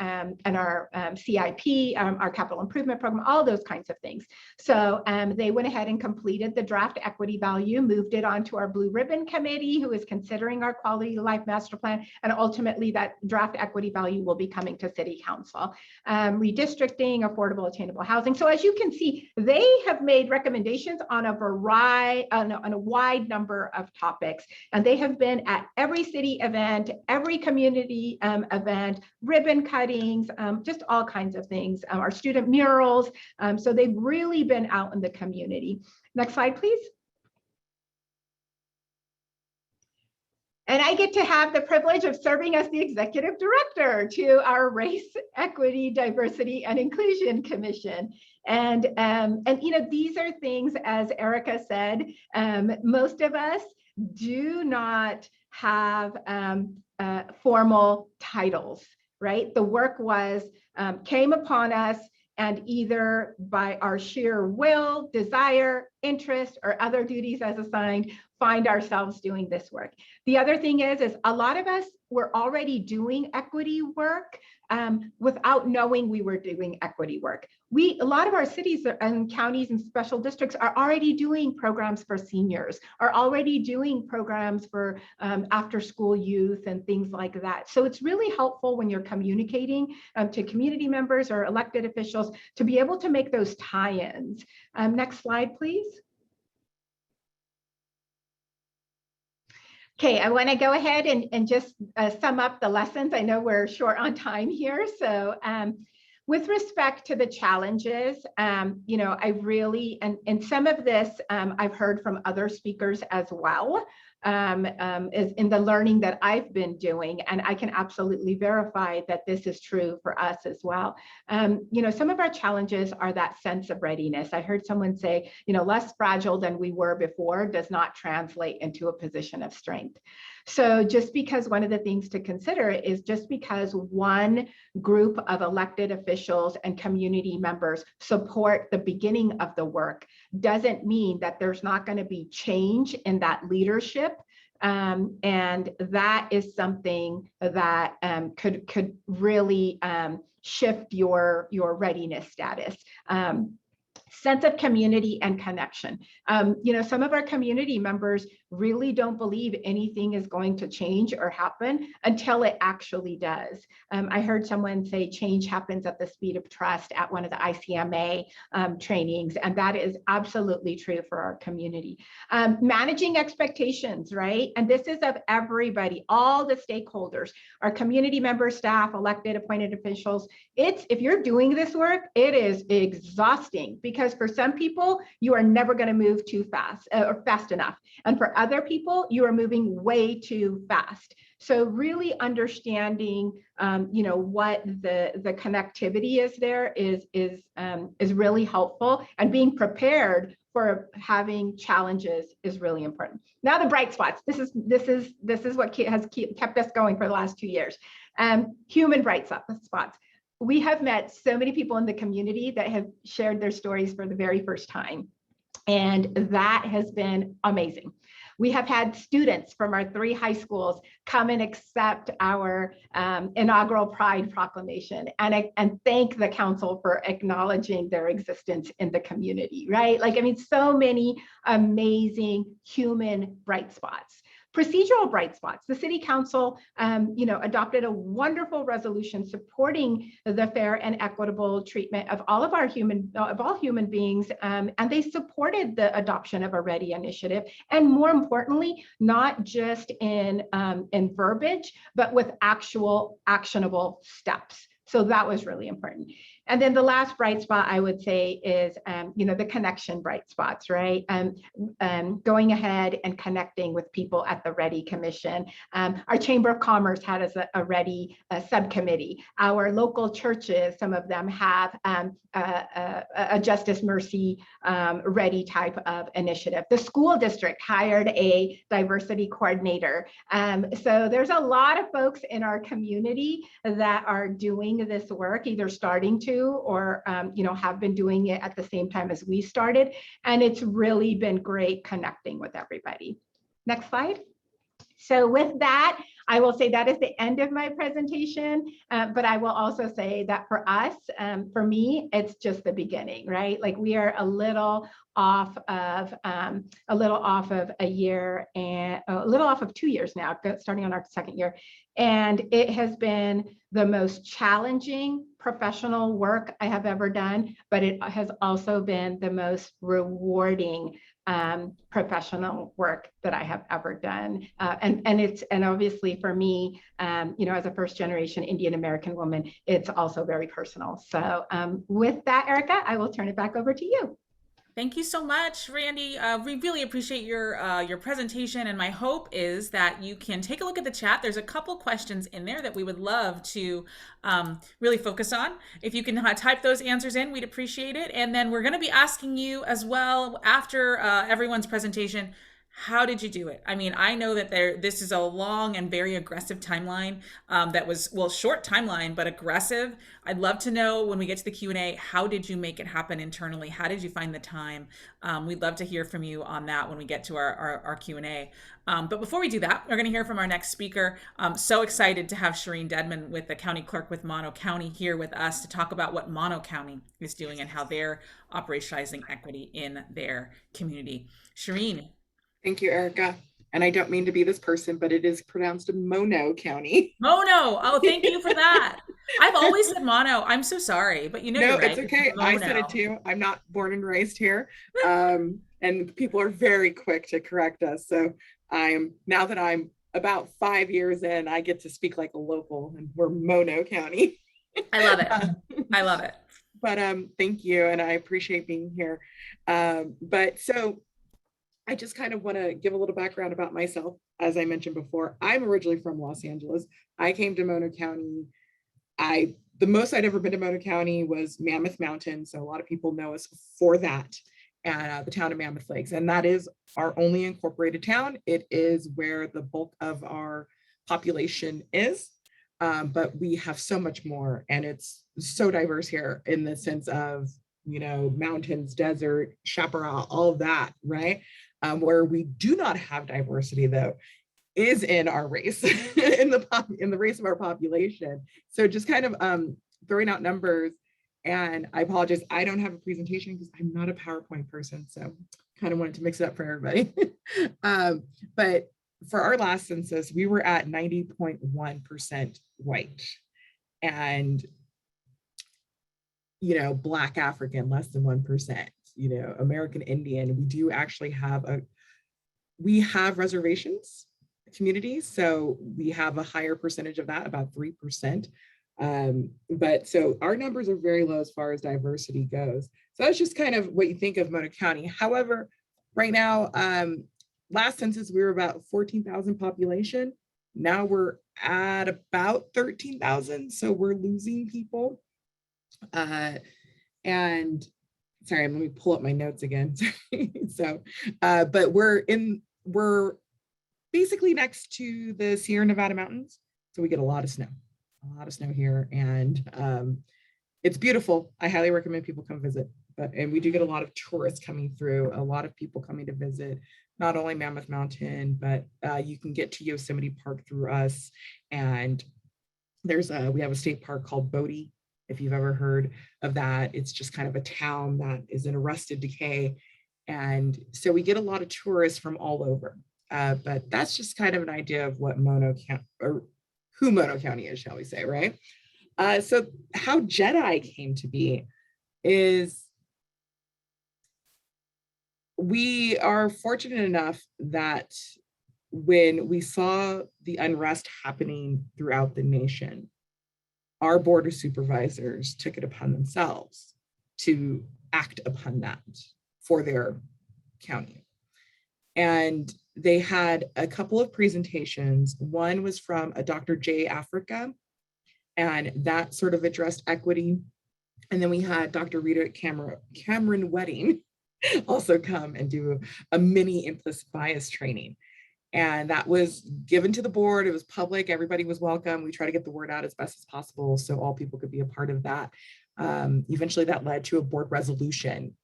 CIP, our capital improvement program, all those kinds of things. So they went ahead and completed the draft equity value, moved it onto our blue ribbon committee who is considering our quality of life master plan, and ultimately that draft equity value will be coming to City Council. Redistricting, affordable attainable housing. So as you can see, they have made recommendations on a variety, on a wide number of topics, and they have been at every city event, every community event, ribbon cuttings, just all kinds of things, our student murals. So they've really been out in the community. Next slide, please. And I get to have the privilege of serving as the executive director to our Race, Equity, Diversity, and Inclusion Commission. And you know, these are things, as Erica said, most of us do not have formal titles, right? The work came upon us, and either by our sheer will, desire, interest, or other duties as assigned, find ourselves doing this work. The other thing is a lot of us were already doing equity work without knowing we were doing equity work. A lot of our cities and counties and special districts are already doing programs for seniors, are already doing programs for after school youth and things like that. So it's really helpful when you're communicating to community members or elected officials to be able to make those tie-ins. Next slide, please. Okay, I want to go ahead and just sum up the lessons. I know we're short on time here. So with respect to the challenges, you know, I really, and some of this I've heard from other speakers as well, is in the learning that I've been doing, and I can absolutely verify that this is true for us as well. You know, some of our challenges are that sense of readiness. I heard someone say, you know, less fragile than we were before does not translate into a position of strength. So just because one of the things to consider is just because one group of elected officials and community members support the beginning of the work doesn't mean that there's not going to be change in that leadership. And that is something that could really shift your readiness status. Sense of community and connection. You know, some of our community members really don't believe anything is going to change or happen until it actually does. I heard someone say change happens at the speed of trust at one of the ICMA trainings, and that is absolutely true for our community. Managing expectations, right? And this is of everybody, all the stakeholders, our community members, staff, elected, appointed officials. If you're doing this work, it is exhausting because for some people, you are never going to move too fast or fast enough. And for other people, you are moving way too fast. So really understanding, you know, what the connectivity is there is really helpful, and being prepared for having challenges is really important. Now the bright spots. This is what has kept us going for the last 2 years. Human bright spots. We have met so many people in the community that have shared their stories for the very first time, and that has been amazing. We have had students from our 3 high schools come and accept our inaugural Pride Proclamation and thank the council for acknowledging their existence in the community, right? Like, I mean, so many amazing human bright spots. Procedural bright spots. The City Council, you know, adopted a wonderful resolution supporting the fair and equitable treatment of all human beings, and they supported the adoption of a READY initiative, and more importantly, not just in verbiage, but with actual actionable steps. So that was really important. And then the last bright spot I would say is, the connection bright spots, right? Going ahead and connecting with people at the READY Commission. Our Chamber of Commerce had a READY subcommittee. Our local churches, some of them have a Justice Mercy READY type of initiative. The school district hired a diversity coordinator. So there's a lot of folks in our community that are doing this work, either starting to or have been doing it at the same time as we started. And it's really been great connecting with everybody. Next slide. So with that, I will say that is the end of my presentation, but I will also say that for us, for me, it's just the beginning, right? Like we are a little off of a year and a little off of 2 years now, starting on our second year. And it has been the most challenging professional work I have ever done, but it has also been the most rewarding professional work that I have ever done. And obviously for me, as a first generation Indian American woman, it's also very personal. So with that, Erica, I will turn it back over to you. Thank you so much, Randy. We really appreciate your presentation, and my hope is that you can take a look at the chat. There's a couple questions in there that we would love to really focus on. If you can type those answers in, we'd appreciate it. And then we're going to be asking you as well after everyone's presentation, how did you do it? I mean, I know that this is a long and very aggressive timeline that was, well, short timeline, but aggressive. I'd love to know when we get to the Q&A, how did you make it happen internally? How did you find the time? We'd love to hear from you on that when we get to our Q&A. But before we do that, we're going to hear from our next speaker. I'm so excited to have Shireen Dedman with the county clerk with Mono County here with us to talk about what Mono County is doing and how they're operationalizing equity in their community. Shireen. Thank you, Erica. And I don't mean to be this person, but it is pronounced Mono County. Mono. Oh, thank you for that. I've always said mono. I'm so sorry, but No, you're right. It's okay. I said it too. I'm not born and raised here. And people are very quick to correct us. So now that I'm about 5 years in, I get to speak like a local, and we're Mono County. I love it. I love it. But thank you. And I appreciate being here. But so I just kind of want to give a little background about myself. As I mentioned before, I'm originally from Los Angeles. I came to Mono County. The most I'd ever been to Mono County was Mammoth Mountain. So a lot of people know us for that, and the town of Mammoth Lakes. And that is our only incorporated town. It is where the bulk of our population is. But we have so much more, and it's so diverse here in the sense of, mountains, desert, chaparral, all of that, right? Where we do not have diversity, though, is in our race, in the race of our population. So just kind of throwing out numbers, and I apologize, I don't have a presentation because I'm not a PowerPoint person, so kind of wanted to mix it up for everybody. But for our last census, we were at 90.1% white, and Black African, less than 1%, American Indian. We do actually have reservations communities. So we have a higher percentage of that, about 3%. But so our numbers are very low as far as diversity goes. So that's just kind of what you think of Mono County. However, right now, last census, we were about 14,000 population. Now we're at about 13,000. So we're losing people. And sorry, let me pull up my notes again. So, but we're basically next to the Sierra Nevada mountains. So we get a lot of snow here, and it's beautiful. I highly recommend people come visit. And we do get a lot of tourists coming through, a lot of people coming to visit, not only Mammoth Mountain, but you can get to Yosemite Park through us. And we have a state park called Bodie. If you've ever heard of that, it's just kind of a town that is in arrested decay. And so we get a lot of tourists from all over. But that's just kind of an idea of what Mono County, or who Mono County is, shall we say, right? So how JEDI came to be is we are fortunate enough that when we saw the unrest happening throughout the nation, our board of supervisors took it upon themselves to act upon that for their county. And they had a couple of presentations. One was from a Dr. J. Africa, and that sort of addressed equity. And then we had Dr. Rita Cameron Wedding also come and do a mini implicit bias training. And that was given to the board. It was public. Everybody was welcome. We try to get the word out as best as possible so all people could be a part of that. Eventually that led to a board resolution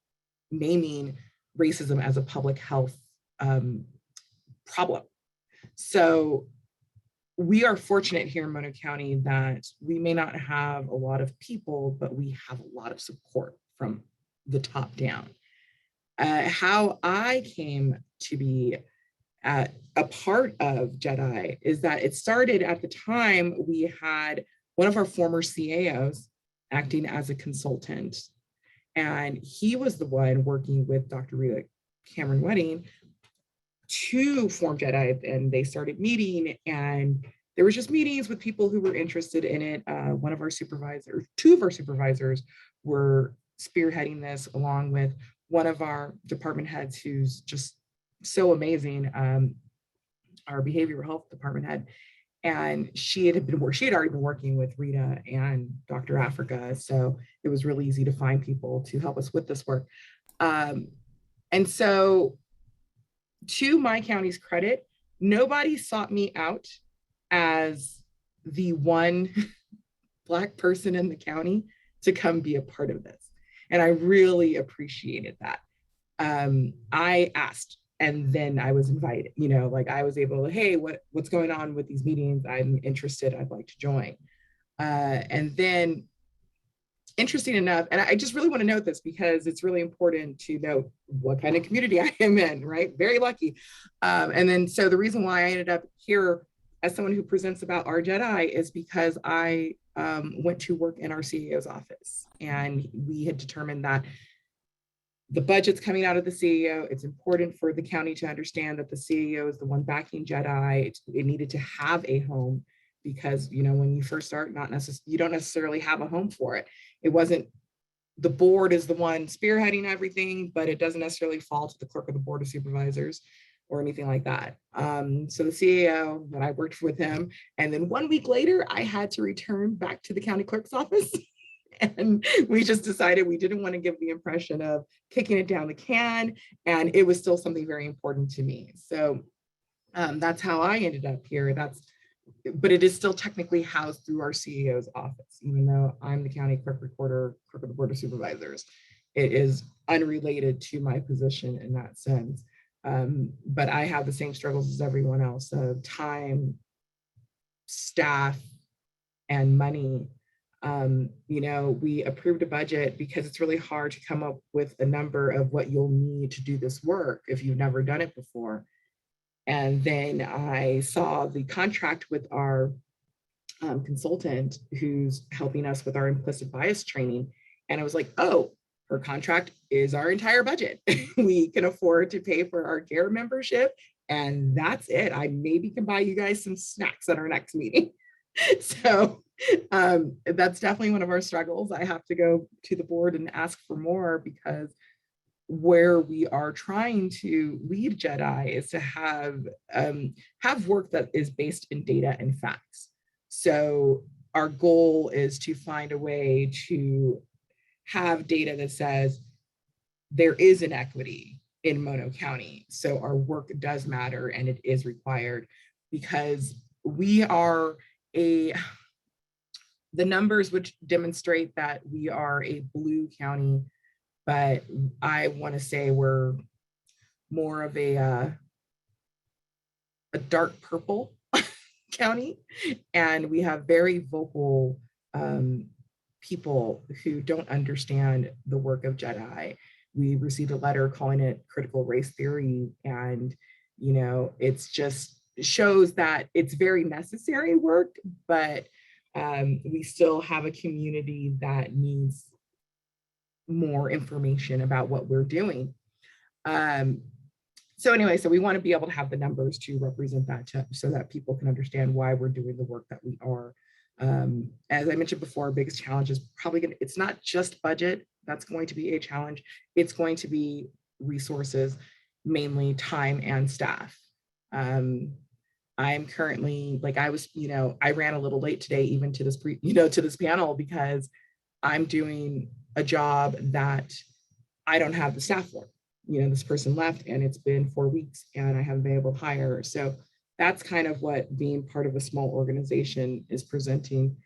naming racism as a public health problem. So we are fortunate here in Mono County that we may not have a lot of people, but we have a lot of support from the top down. How I came to be a part of JEDI is that it started at the time we had one of our former CAOs acting as a consultant. And he was the one working with Dr. Rita Cameron Wedding to form JEDI, and they started meeting, and there was just meetings with people who were interested in it. One of our supervisors, two of our supervisors were spearheading this along with one of our department heads who's just so amazing, our behavioral health department head. And she had already been working with Rita and Dr. Africa. So it was really easy to find people to help us with this work. And so to my county's credit, nobody sought me out as the one Black person in the county to come be a part of this. And I really appreciated that. I asked, and then I was invited, like I was able to, hey, what's going on with these meetings? I'm interested, I'd like to join. And then interesting enough, and I just really want to note this because it's really important to note what kind of community I am in, right? Very lucky. And then, so the reason why I ended up here as someone who presents about our JEDI is because I went to work in our CEO's office, and we had determined that the budget's coming out of the CEO. It's important for the county to understand that the CEO is the one backing JEDI. It needed to have a home because, when you first start, you don't necessarily have a home for it. It wasn't, the board is the one spearheading everything, but it doesn't necessarily fall to the clerk of the board of supervisors or anything like that. So the CEO, when I worked with him, and then 1 week later, I had to return back to the county clerk's office. And we just decided we didn't want to give the impression of kicking it down the can. And it was still something very important to me. So that's how I ended up here. But it is still technically housed through our CEO's office, even though I'm the county clerk recorder, clerk of the board of supervisors. It is unrelated to my position in that sense. But I have the same struggles as everyone else of time, staff, and money. We approved a budget because it's really hard to come up with a number of what you'll need to do this work if you've never done it before. And then I saw the contract with our consultant who's helping us with our implicit bias training. And I was like, oh, her contract is our entire budget. We can afford to pay for our care membership. And that's it. I maybe can buy you guys some snacks at our next meeting. So that's definitely one of our struggles. I have to go to the board and ask for more because where we are trying to lead JEDI is to have work that is based in data and facts. So our goal is to find a way to have data that says there is inequity in Mono County. So our work does matter and it is required because we are the numbers which demonstrate that we are a blue county, but I want to say we're more of a dark purple county, and we have very vocal people who don't understand the work of JEDI. We received a letter calling it critical race theory, and it's just shows that it's very necessary work, but we still have a community that needs more information about what we're doing. So anyway, so we want to be able to have the numbers to represent that so that people can understand why we're doing the work that we are. As I mentioned before, biggest challenge is probably it's not just budget. That's going to be a challenge. It's going to be resources, mainly time and staff. I'm currently, like I was, I ran a little late today, even to this to this panel, because I'm doing a job that I don't have the staff for. This person left and it's been 4 weeks and I haven't been able to hire. So that's kind of what being part of a small organization is presenting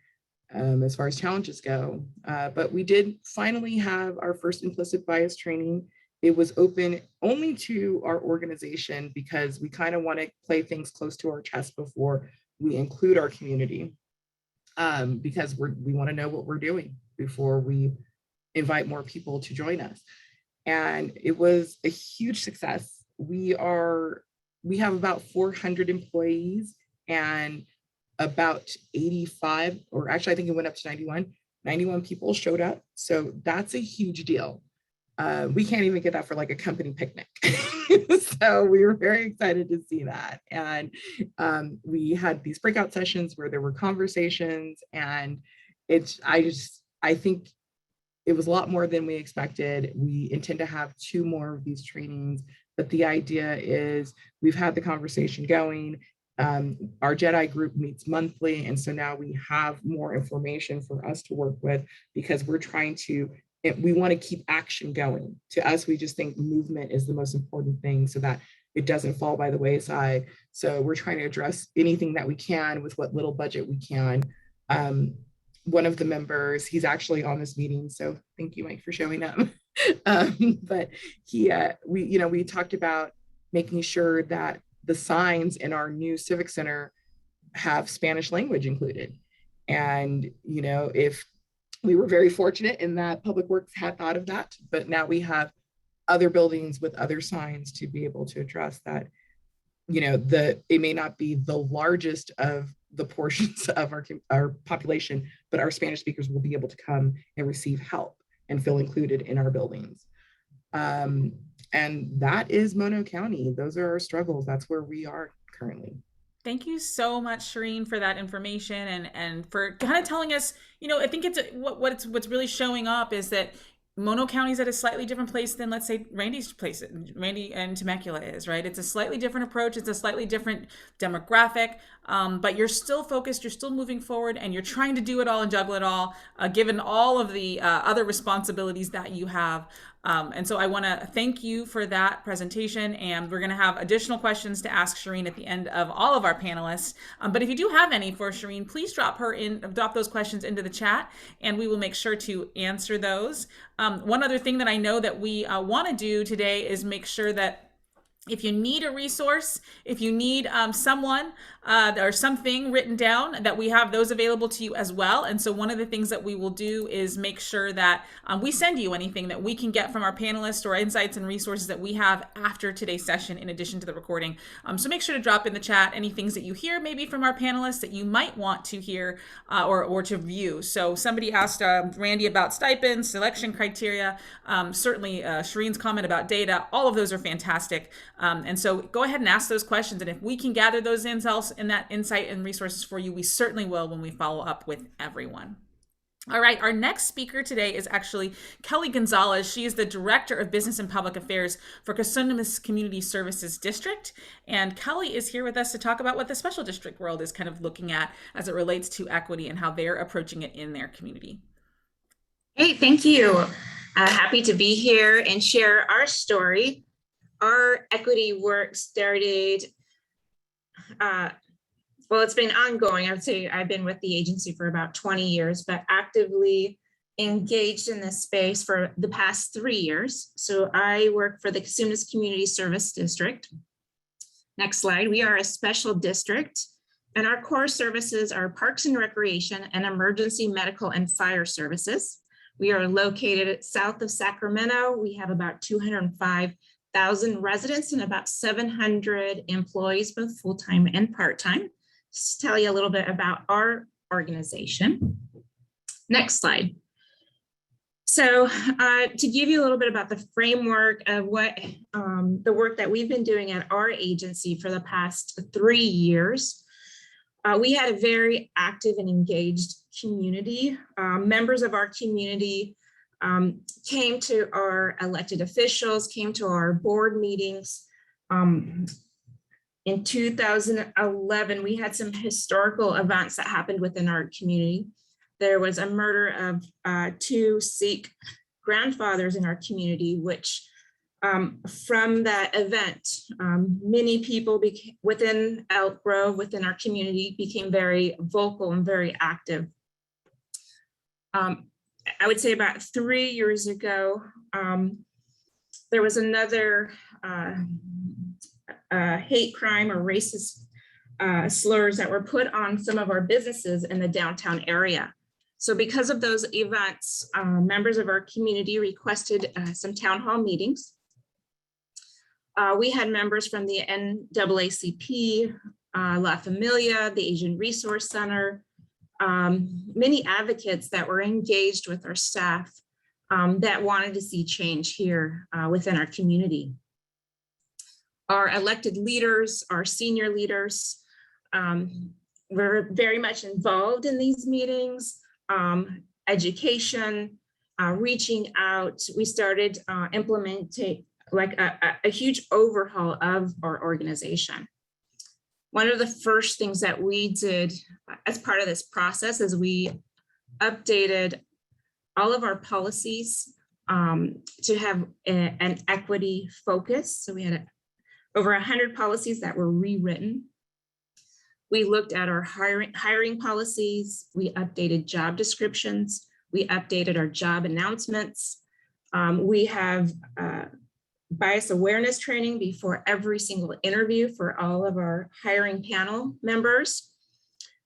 as far as challenges go. But we did finally have our first implicit bias training. It was open only to our organization because we kind of want to play things close to our chest before we include our community, because we want to know what we're doing before we invite more people to join us. And it was a huge success. We have about 400 employees, and about 85, or actually I think it went up to 91 people showed up. So that's a huge deal. We can't even get that for like a company picnic. So we were very excited to see that. And we had these breakout sessions where there were conversations, and I think it was a lot more than we expected. We intend to have 2 more of these trainings, but the idea is we've had the conversation going. Our Jedi group meets monthly, and so now we have more information for us to work with, because we want to keep action going. To us, we just think movement is the most important thing so that it doesn't fall by the wayside. So we're trying to address anything that we can with what little budget we can. One of the members, he's actually on this meeting, so thank you, Mike, for showing up. But we talked about making sure that the signs in our new Civic Center have Spanish language included. And, if we were very fortunate in that Public Works had thought of that, but now we have other buildings with other signs to be able to address that. It may not be the largest of the portions of our population, but our Spanish speakers will be able to come and receive help and feel included in our buildings. And that is Mono County. Those are our struggles. That's where we are currently. Thank you so much, Shireen, for that information and for kind of telling us, I think what's really showing up is that Mono County is at a slightly different place than, let's say, Randy and Temecula is, right? It's a slightly different approach. It's a slightly different demographic, but you're still focused, you're still moving forward, and you're trying to do it all and juggle it all, given all of the other responsibilities that you have. And so I want to thank you for that presentation, and we're going to have additional questions to ask Shireen at the end of all of our panelists. But if you do have any for Shireen, please drop those questions into the chat, and we will make sure to answer those. One other thing that I know that we want to do today is make sure that if you need a resource, if you need someone or something written down, that we have those available to you as well. And so one of the things that we will do is make sure that we send you anything that we can get from our panelists or insights and resources that we have after today's session, in addition to the recording. So make sure to drop in the chat any things that you hear maybe from our panelists that you might want to hear or to view. So somebody asked Randy about stipends, selection criteria, certainly Shireen's comment about data. All of those are fantastic. And so go ahead and ask those questions. And if we can gather those insight and resources for you, we certainly will when we follow up with everyone. All right, our next speaker today is actually Kelly Gonzalez. She is the Director of Business and Public Affairs for Cosumnes Community Services District. And Kelly is here with us to talk about what the special district world is kind of looking at as it relates to equity and how they're approaching it in their community. Hey, thank you. Happy to be here and share our story. Our equity work started, it's been ongoing. I would say I've been with the agency for about 20 years, but actively engaged in this space for the past 3 years. So I work for the Cosumnes Community Service District. Next slide. We are a special district, and our core services are parks and recreation and emergency medical and fire services. We are located south of Sacramento. We have about 205,000 residents and about 700 employees, both full-time and part-time. Just to tell you a little bit about our organization. Next slide. So to give you a little bit about the framework of what the work that we've been doing at our agency for the past 3 years, We had a very active and engaged community. Members of our community came to our elected officials, came to our board meetings. In 2011, we had some historical events that happened within our community. There was a murder of 2 Sikh grandfathers in our community, which from that event, many people within Elk Grove, within our community, became very vocal and very active. I would say about 3 years ago, there was another hate crime or racist slurs that were put on some of our businesses in the downtown area. So because of those events, members of our community requested some town hall meetings. We had members from the NAACP, La Familia, the Asian Resource Center, many advocates that were engaged with our staff that wanted to see change here within our community. Our elected leaders, our senior leaders, were very much involved in these meetings, education, reaching out. We started implementing like a huge overhaul of our organization. One of the first things that we did as part of this process is we updated all of our policies to have an equity focus. So we had over 100 policies that were rewritten. We looked at our hiring policies. We updated job descriptions. We updated our job announcements. We have bias awareness training before every single interview for all of our hiring panel members.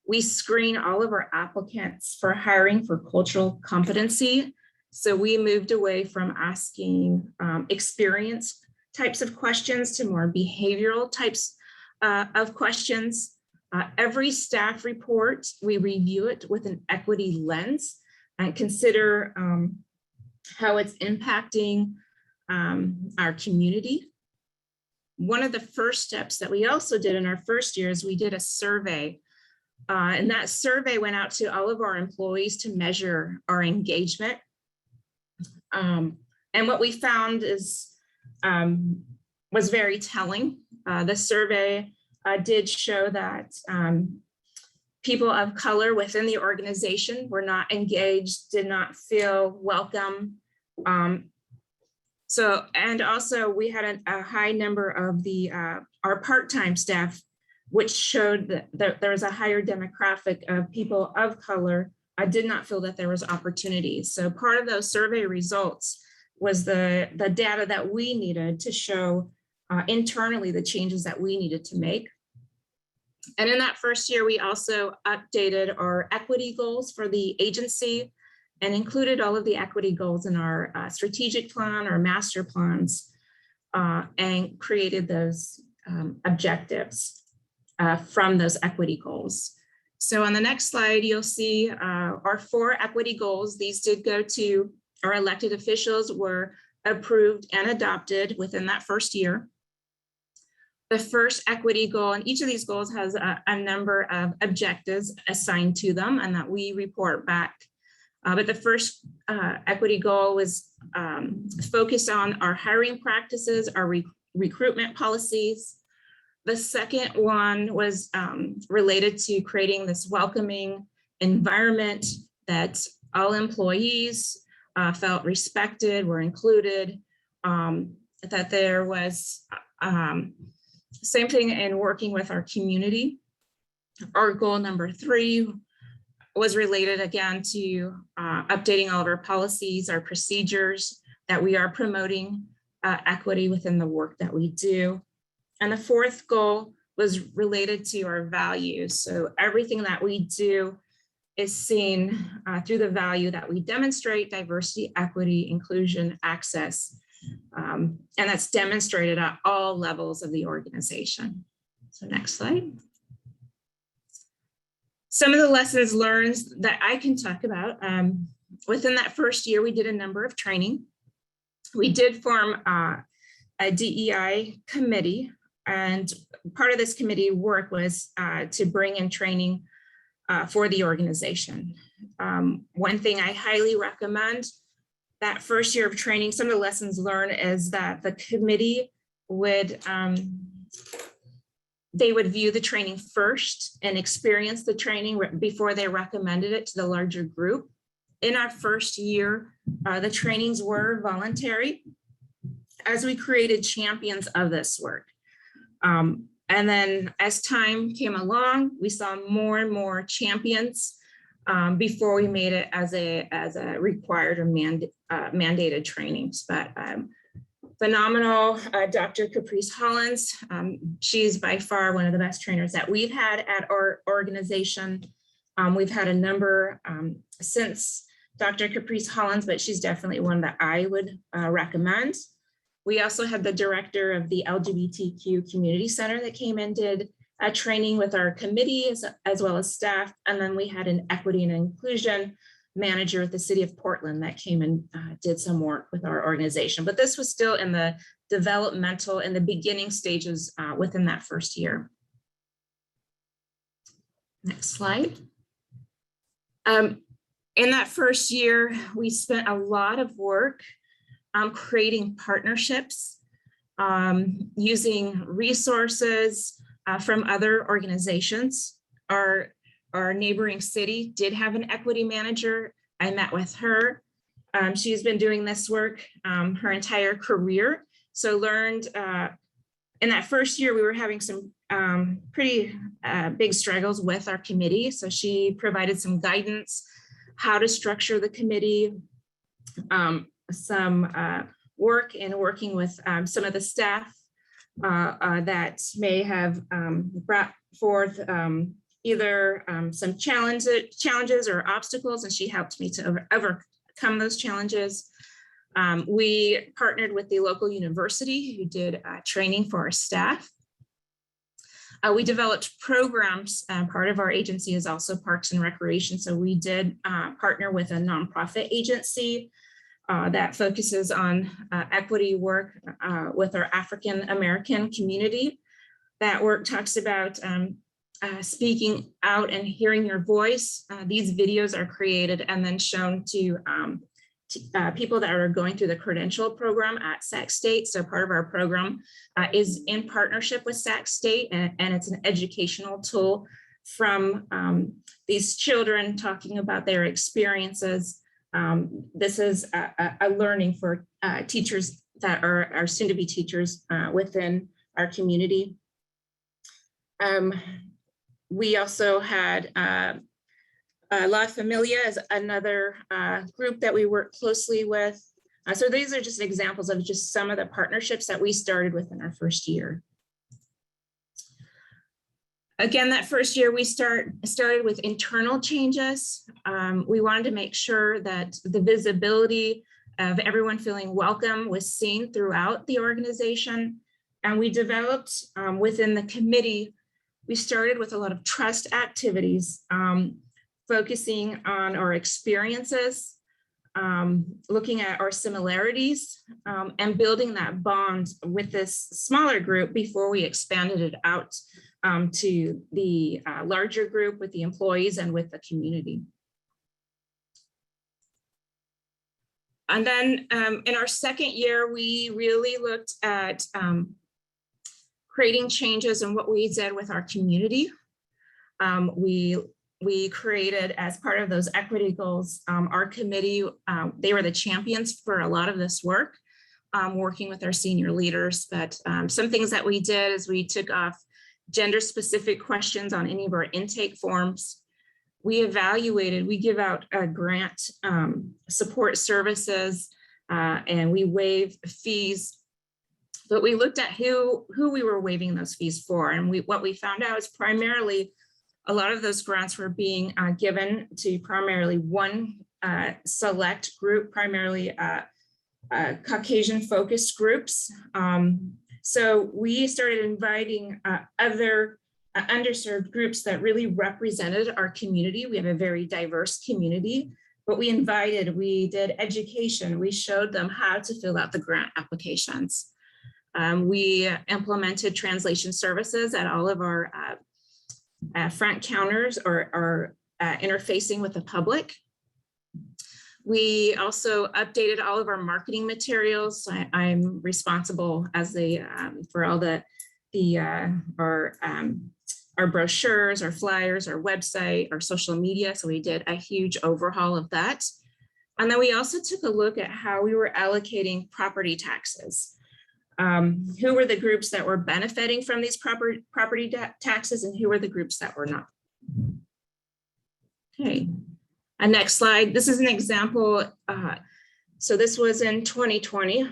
We screen all of our applicants for hiring for cultural competency. So we moved away from asking experience types of questions to more behavioral types of questions. Every staff report, we review it with an equity lens and consider how it's impacting our community. One of the first steps that we also did in our first year is we did a survey. And that survey went out to all of our employees to measure our engagement. And what we found is was very telling. The survey did show that people of color within the organization were not engaged, did not feel welcome. And also we had a high number of our part-time staff, which showed that there was a higher demographic of people of color. I did not feel that there was opportunity. So part of those survey results was the data that we needed to show internally the changes that we needed to make. And in that first year, we also updated our equity goals for the agency and included all of the equity goals in our strategic plan, our master plans, and created those objectives from those equity goals. So on the next slide, you'll see our 4 equity goals. These did go to our elected officials, were approved and adopted within that first year. The first equity goal, and each of these goals has a number of objectives assigned to them and that we report back. But the first equity goal was focused on our hiring practices, our recruitment policies. The second one was related to creating this welcoming environment that all employees felt respected, were included, that there was same thing in working with our community. Our goal number 3 was related again to updating all of our policies, our procedures, that we are promoting equity within the work that we do. And the 4th goal was related to our values. So everything that we do is seen through the value that we demonstrate: diversity, equity, inclusion, access. And that's demonstrated at all levels of the organization. So next slide. Some of the lessons learned that I can talk about. Within that first year, we did a number of training. We did form a DEI committee. And part of this committee work was to bring in training for the organization. One thing I highly recommend that first year of training, some of the lessons learned is that the committee would, they would view the training first and experience the training before they recommended it to the larger group. In our first year, the trainings were voluntary as we created champions of this work. And then as time came along, we saw more and more champions before we made it as a required or mandated trainings. But phenomenal, Dr. Caprice Hollins. She's by far one of the best trainers that we've had at our organization. We've had a number since Dr. Caprice Hollins, but she's definitely one that I would recommend. We also had the director of the LGBTQ Community Center that came and did a training with our committee as well as staff. And then we had an equity and inclusion manager at the city of Portland that came and did some work with our organization. But this was still in the developmental, in the beginning stages within that first year. Next slide. In that first year, we spent a lot of work creating partnerships, using resources from other organizations. Our neighboring city did have an equity manager. I met with her. She's been doing this work her entire career. So learned in that first year, we were having some pretty big struggles with our committee. So she provided some guidance, how to structure the committee, some work in working with some of the staff that may have brought forth either some challenges or obstacles, and she helped me to overcome those challenges. We partnered with the local university who did training for our staff. We developed programs. Part of our agency is also Parks and Recreation. So we did partner with a nonprofit agency that focuses on equity work with our African American community. That work talks about speaking out and hearing your voice. These videos are created and then shown to people that are going through the credential program at Sac State. So part of our program is in partnership with Sac State, and it's an educational tool from these children talking about their experiences. This is a learning for teachers that are soon to be teachers within our community. We also had La Familia is another group that we work closely with. So these are just examples of just some of the partnerships that we started within our first year. Again, that first year we started with internal changes. We wanted to make sure that the visibility of everyone feeling welcome was seen throughout the organization. And we developed within the committee, we started with a lot of trust activities, focusing on our experiences, looking at our similarities, and building that bond with this smaller group before we expanded it out to the larger group with the employees and with the community. And then in our second year, we really looked at creating changes in what we did with our community. We created, as part of those equity goals, our committee, they were the champions for a lot of this work, working with our senior leaders. But some things that we did is we took off gender-specific questions on any of our intake forms. We evaluated, we give out grant support services, and we waive fees. But we looked at who we were waiving those fees for. And what we found out is primarily a lot of those grants were being given to primarily one select group, primarily Caucasian focused groups. So we started inviting other underserved groups that really represented our community. We have a very diverse community, but we did education. We showed them how to fill out the grant applications. We implemented translation services at all of our front counters or interfacing with the public. We also updated all of our marketing materials. I'm responsible as for all our brochures, our flyers, our website, our social media. So we did a huge overhaul of that. And then we also took a look at how we were allocating property taxes. Who were the groups that were benefiting from these property taxes and who were the groups that were not? Okay, next slide. This is an example. So this was in 2020.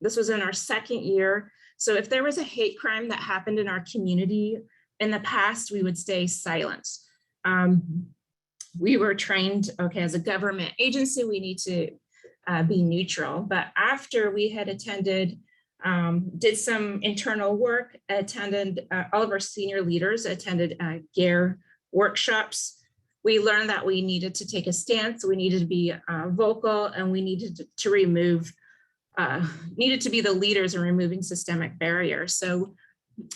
This was in our second year. So if there was a hate crime that happened in our community in the past, we would stay silent. We were trained, okay, as a government agency, we need to be neutral. But after we had attended, did some internal work, attended, all of our senior leaders attended GARE workshops. We learned that we needed to take a stance, we needed to be vocal, and we needed to remove, needed to be the leaders in removing systemic barriers. So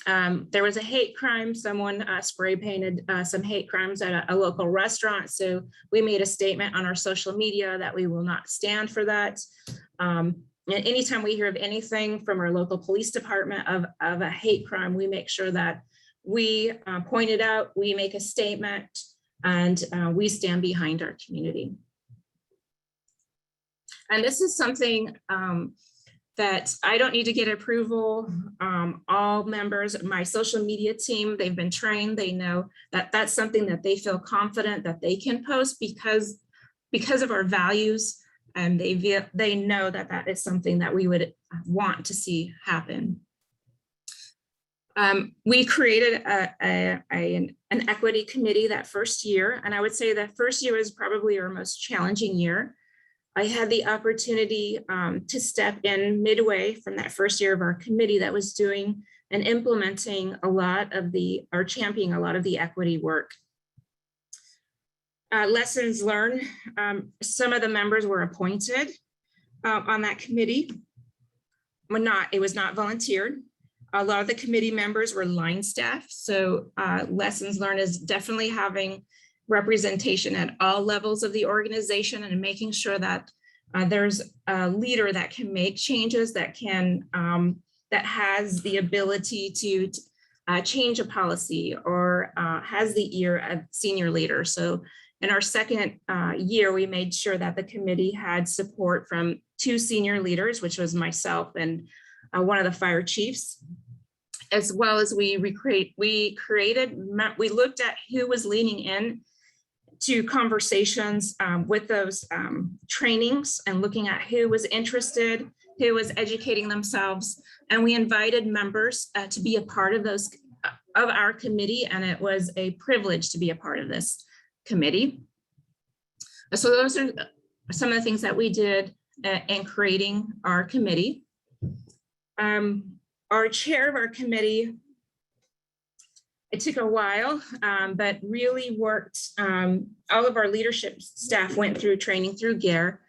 there was a hate crime. Someone spray painted some hate crimes at a local restaurant. So we made a statement on our social media that we will not stand for that. And anytime we hear of anything from our local police department of a hate crime, we make sure that we point it out, we make a statement, and we stand behind our community. And this is something that I don't need to get approval. All members of my social media team, they've been trained, they know that that's something that they feel confident that they can post because of our values, and they know that that is something that we would want to see happen. We created an equity committee that first year, and I would say that first year was probably our most challenging year. I had the opportunity to step in midway from that first year of our committee that was doing and implementing a lot of or championing a lot of the equity work. Lessons learned, some of the members were appointed on that committee. It was not volunteered. A lot of the committee members were line staff. So lessons learned is definitely having representation at all levels of the organization and making sure that there's a leader that can make changes, that has the ability to change a policy or has the ear of senior leaders. So in our second year, we made sure that the committee had support from 2 senior leaders, which was myself and one of the fire chiefs, as well as we looked at who was leaning in to conversations with those trainings and looking at who was interested, who was educating themselves. And we invited members to be a part of our committee. And it was a privilege to be a part of this committee. So those are some of the things that we did in creating our committee. Our chair of our committee, it took a while, but really worked. All of our leadership staff went through training through GARE,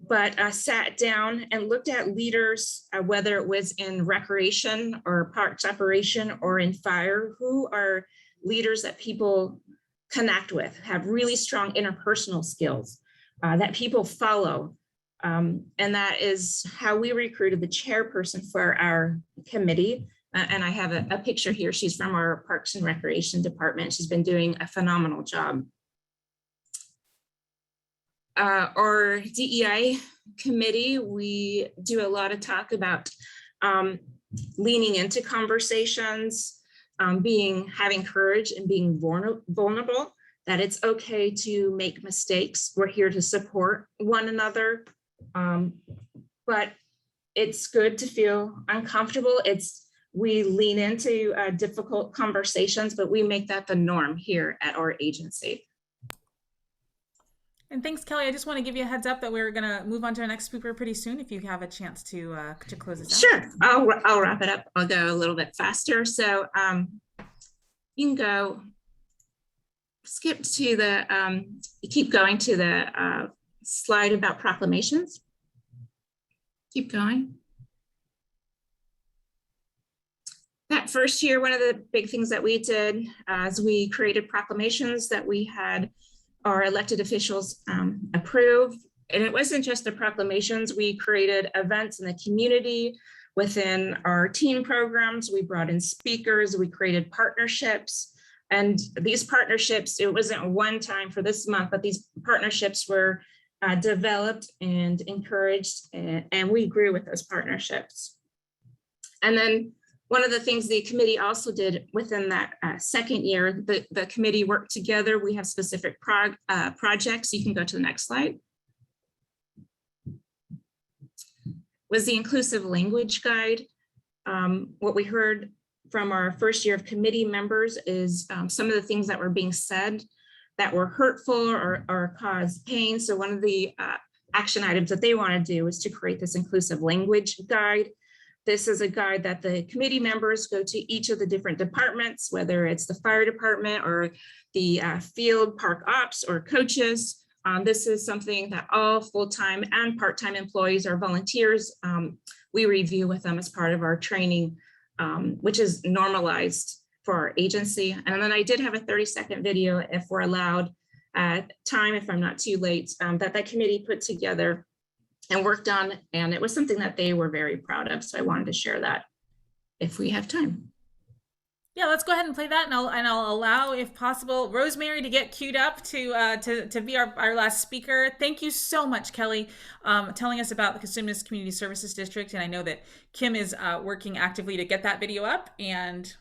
but sat down and looked at leaders, whether it was in recreation or parks operation or in fire, who are leaders that people connect with, have really strong interpersonal skills that people follow. And that is how we recruited the chairperson for our committee. And I have a picture here. She's from our Parks and Recreation Department. She's been doing a phenomenal job. Our DEI committee, we do a lot of talk about leaning into conversations, having courage and being vulnerable, that it's okay to make mistakes. We're here to support one another, but it's good to feel uncomfortable. We lean into difficult conversations, but we make that the norm here at our agency. And thanks, Kelly. I just want to give you a heads up that we're going to move on to our next speaker pretty soon if you have a chance to close this out. Sure, I'll wrap it up. I'll go a little bit faster. So you can go, skip to the, keep going to the slide about proclamations. Keep going. That first year, one of the big things that we did is we created proclamations that we had our elected officials approve. And it wasn't just the proclamations, we created events in the community within our teen programs. We brought in speakers, we created partnerships. And these partnerships, it wasn't one time for this month, but these partnerships were developed and encouraged, and we grew with those partnerships. And then one of the things the committee also did within that second year, the committee worked together. We have specific projects. You can go to the next slide. Was the inclusive language guide. What we heard from our first year of committee members is some of the things that were being said that were hurtful or caused pain. So one of the action items that they want to do is to create this inclusive language guide. This is a guide that the committee members go to each of the different departments, whether it's the fire department or the field park ops or coaches. This is something that all full-time and part-time employees or volunteers, we review with them as part of our training, which is normalized for our agency. And then I did have a 30-second video, if we're allowed time, if I'm not too late, that committee put together and worked on, and it was something that they were very proud of. So I wanted to share that if we have time. Yeah, let's go ahead and play that, and I'll allow, if possible, Rosemary to get queued up to be our last speaker. Thank you so much, Kelly, telling us about the Cosumnes Community Services District, and I know that Kim is working actively to get that video up, and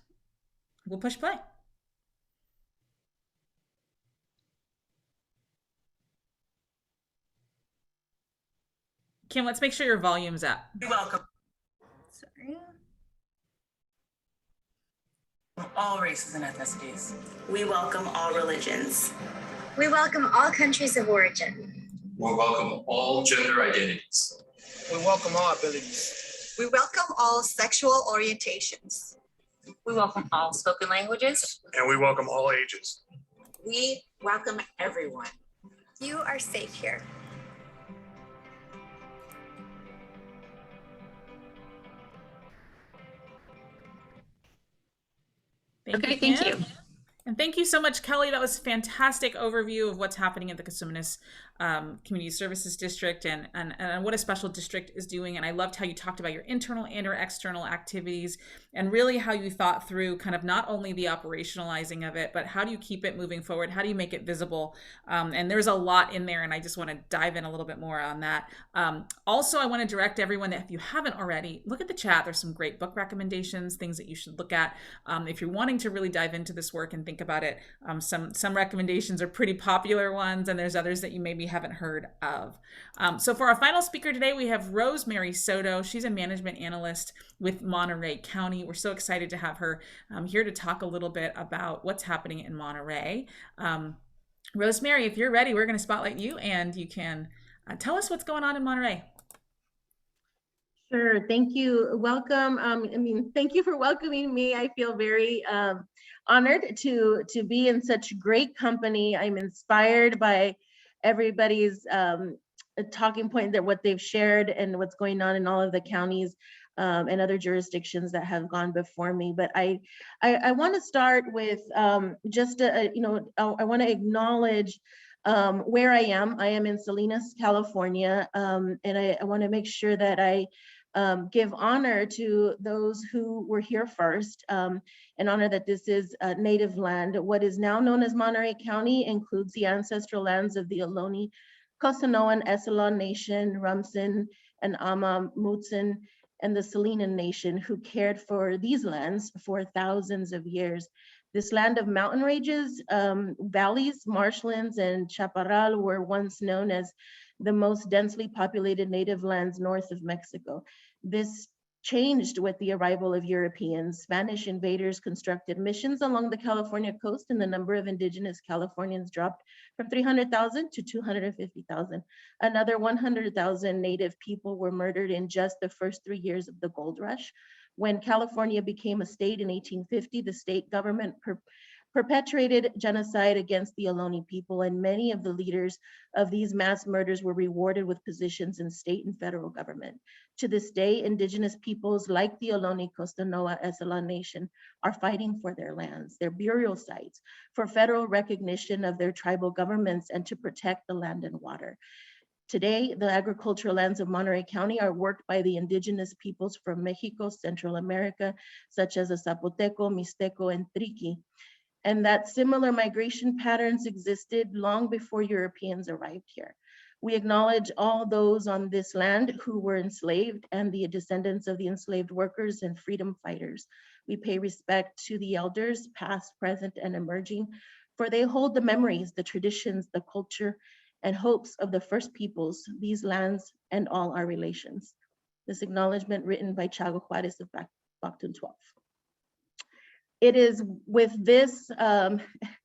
we'll push play. Kim, let's make sure your volume's up. You're welcome. Sorry. All races and ethnicities. We welcome all religions. We welcome all countries of origin. We welcome all gender identities. We welcome all abilities. We welcome all sexual orientations. We welcome all spoken languages. And we welcome all ages. We welcome everyone. You are safe here. Thank you. And thank you so much, Kelly. That was a fantastic overview of what's happening at the Cosumnes Community Services District and what a special district is doing. And I loved how you talked about your internal and your external activities and really how you thought through kind of not only the operationalizing of it, but how do you keep it moving forward? How do you make it visible? And there's a lot in there, and I just want to dive in a little bit more on that. Also, I want to direct everyone that if you haven't already, look at the chat. There's some great book recommendations, things that you should look at. If you're wanting to really dive into this work and think about it, some recommendations are pretty popular ones, and there's others that you maybe haven't heard of. So for our final speaker today, we have Rosemary Soto. She's a management analyst with Monterey County. We're so excited to have her here to talk a little bit about what's happening in Monterey. Rosemary, if you're ready, we're going to spotlight you, and you can tell us what's going on in Monterey. Sure. Thank you. Welcome. Thank you for welcoming me. I feel very honored to be in such great company. I'm inspired by everybody's talking point, that what they've shared and what's going on in all of the counties and other jurisdictions that have gone before me. But I want to start with I want to acknowledge where I am. I am in Salinas, California, and I want to make sure that I give honor to those who were here first, and honor that this is native land. What is now known as Monterey County includes the ancestral lands of the Ohlone, Cosanoan, Esalon Nation, Rumsen, and Ama Mutsun, and the Salinan Nation, who cared for these lands for thousands of years. This land of mountain ranges, valleys, marshlands, and chaparral were once known as the most densely populated native lands north of Mexico. This changed with the arrival of Europeans. Spanish invaders constructed missions along the California coast, and the number of indigenous Californians dropped from 300,000 to 250,000. Another 100,000 native people were murdered in just the first 3 years of the gold rush. When California became a state in 1850, the state government perpetrated genocide against the Ohlone people, and many of the leaders of these mass murders were rewarded with positions in state and federal government. To this day, indigenous peoples like the Ohlone Costanoa Esalan Nation are fighting for their lands, their burial sites, for federal recognition of their tribal governments, and to protect the land and water. Today, the agricultural lands of Monterey County are worked by the indigenous peoples from Mexico, Central America, such as the Zapoteco, Mixteco, and Triqui, and that similar migration patterns existed long before Europeans arrived here. We acknowledge all those on this land who were enslaved and the descendants of the enslaved workers and freedom fighters. We pay respect to the elders, past, present, and emerging, for they hold the memories, the traditions, the culture, and hopes of the first peoples, these lands, and all our relations. This acknowledgement written by Chago Juarez of Bacton 12. It is with this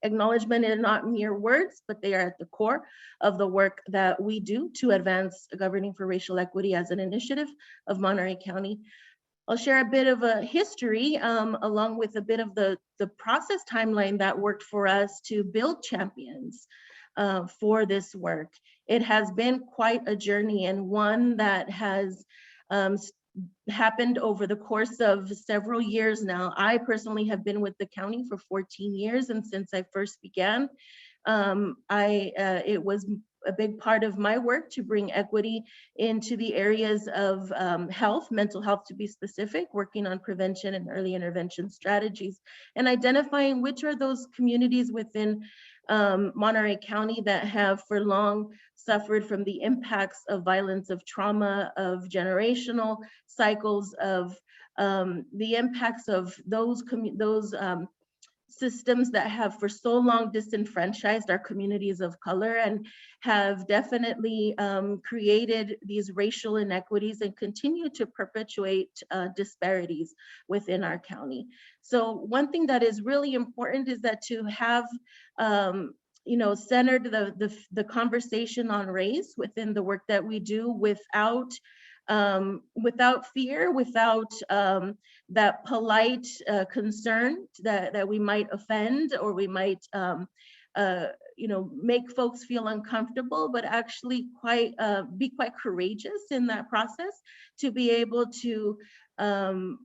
acknowledgement and not mere words, but they are at the core of the work that we do to advance governing for racial equity as an initiative of Monterey County. I'll share a bit of a history along with a bit of the process timeline that worked for us to build champions for this work. It has been quite a journey, and one that has happened over the course of several years now. I personally have been with the county for 14 years, and since I first began, it was a big part of my work to bring equity into the areas of health, mental health to be specific, working on prevention and early intervention strategies, and identifying which are those communities within Monterey County that have for long suffered from the impacts of violence, of trauma, of generational cycles, of the impacts of those systems that have for so long disenfranchised our communities of color and have definitely created these racial inequities and continue to perpetuate disparities within our county. So one thing that is really important is that to have centered the conversation on race within the work that we do without fear, without that polite concern that we might offend or we might make folks feel uncomfortable, but actually be quite courageous in that process to be able to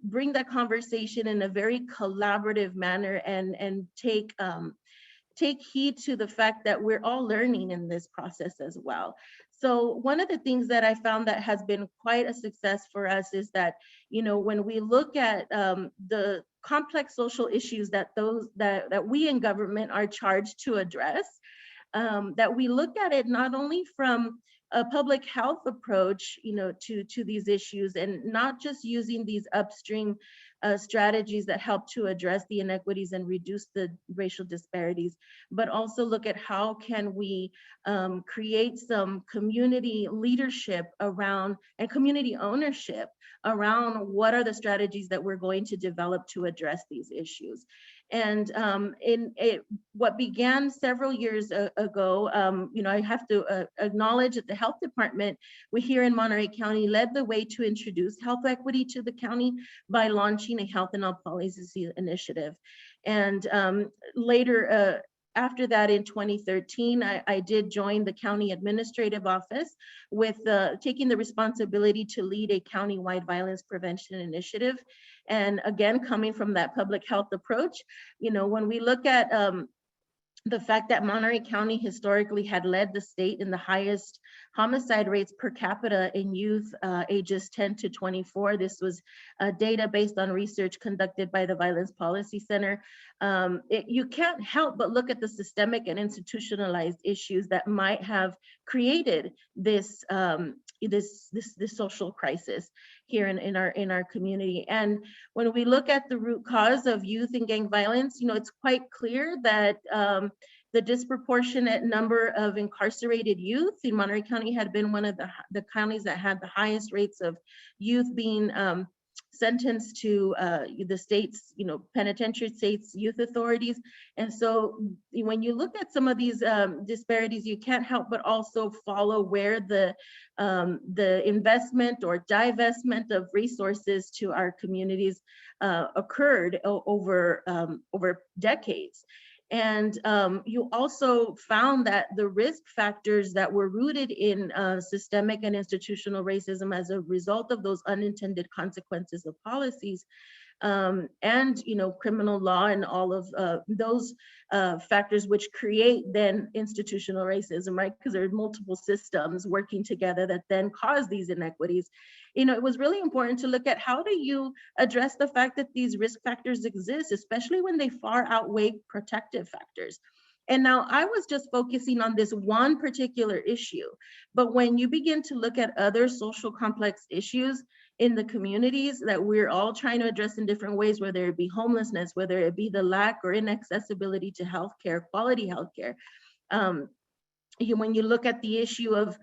bring that conversation in a very collaborative manner and take heed to the fact that we're all learning in this process as well. So one of the things that I found that has been quite a success for us is that, when we look at the complex social issues that we in government are charged to address, that we look at it not only from a public health approach, to these issues, and not just using these upstream strategies that help to address the inequities and reduce the racial disparities, but also look at how can we create some community leadership around and community ownership around what are the strategies that we're going to develop to address these issues. And what began several years ago, I have to acknowledge that the health department, we here in Monterey County led the way to introduce health equity to the county by launching a health and all policy initiative. And later, after that, in 2013, I did join the county administrative office with taking the responsibility to lead a countywide violence prevention initiative. And again, coming from that public health approach, when we look at the fact that Monterey County historically had led the state in the highest homicide rates per capita in youth ages 10 to 24. This was data based on research conducted by the Violence Policy Center. You can't help but look at the systemic and institutionalized issues that might have created this social crisis here in our community. And when we look at the root cause of youth and gang violence, it's quite clear that the disproportionate number of incarcerated youth in Monterey County had been one of the counties that had the highest rates of youth being sentenced to the state's, penitentiary state's youth authorities. And so when you look at some of these disparities, you can't help but also follow where the investment or divestment of resources to our communities occurred over decades. And you also found that the risk factors that were rooted in systemic and institutional racism as a result of those unintended consequences of policies and criminal law and all of those factors which create then institutional racism, right? Because there are multiple systems working together that then cause these inequities. It was really important to look at how do you address the fact that these risk factors exist, especially when they far outweigh protective factors. And now I was just focusing on this one particular issue, but when you begin to look at other social complex issues in the communities that we're all trying to address in different ways, whether it be homelessness, whether it be the lack or inaccessibility to healthcare, quality healthcare. When you look at the issue of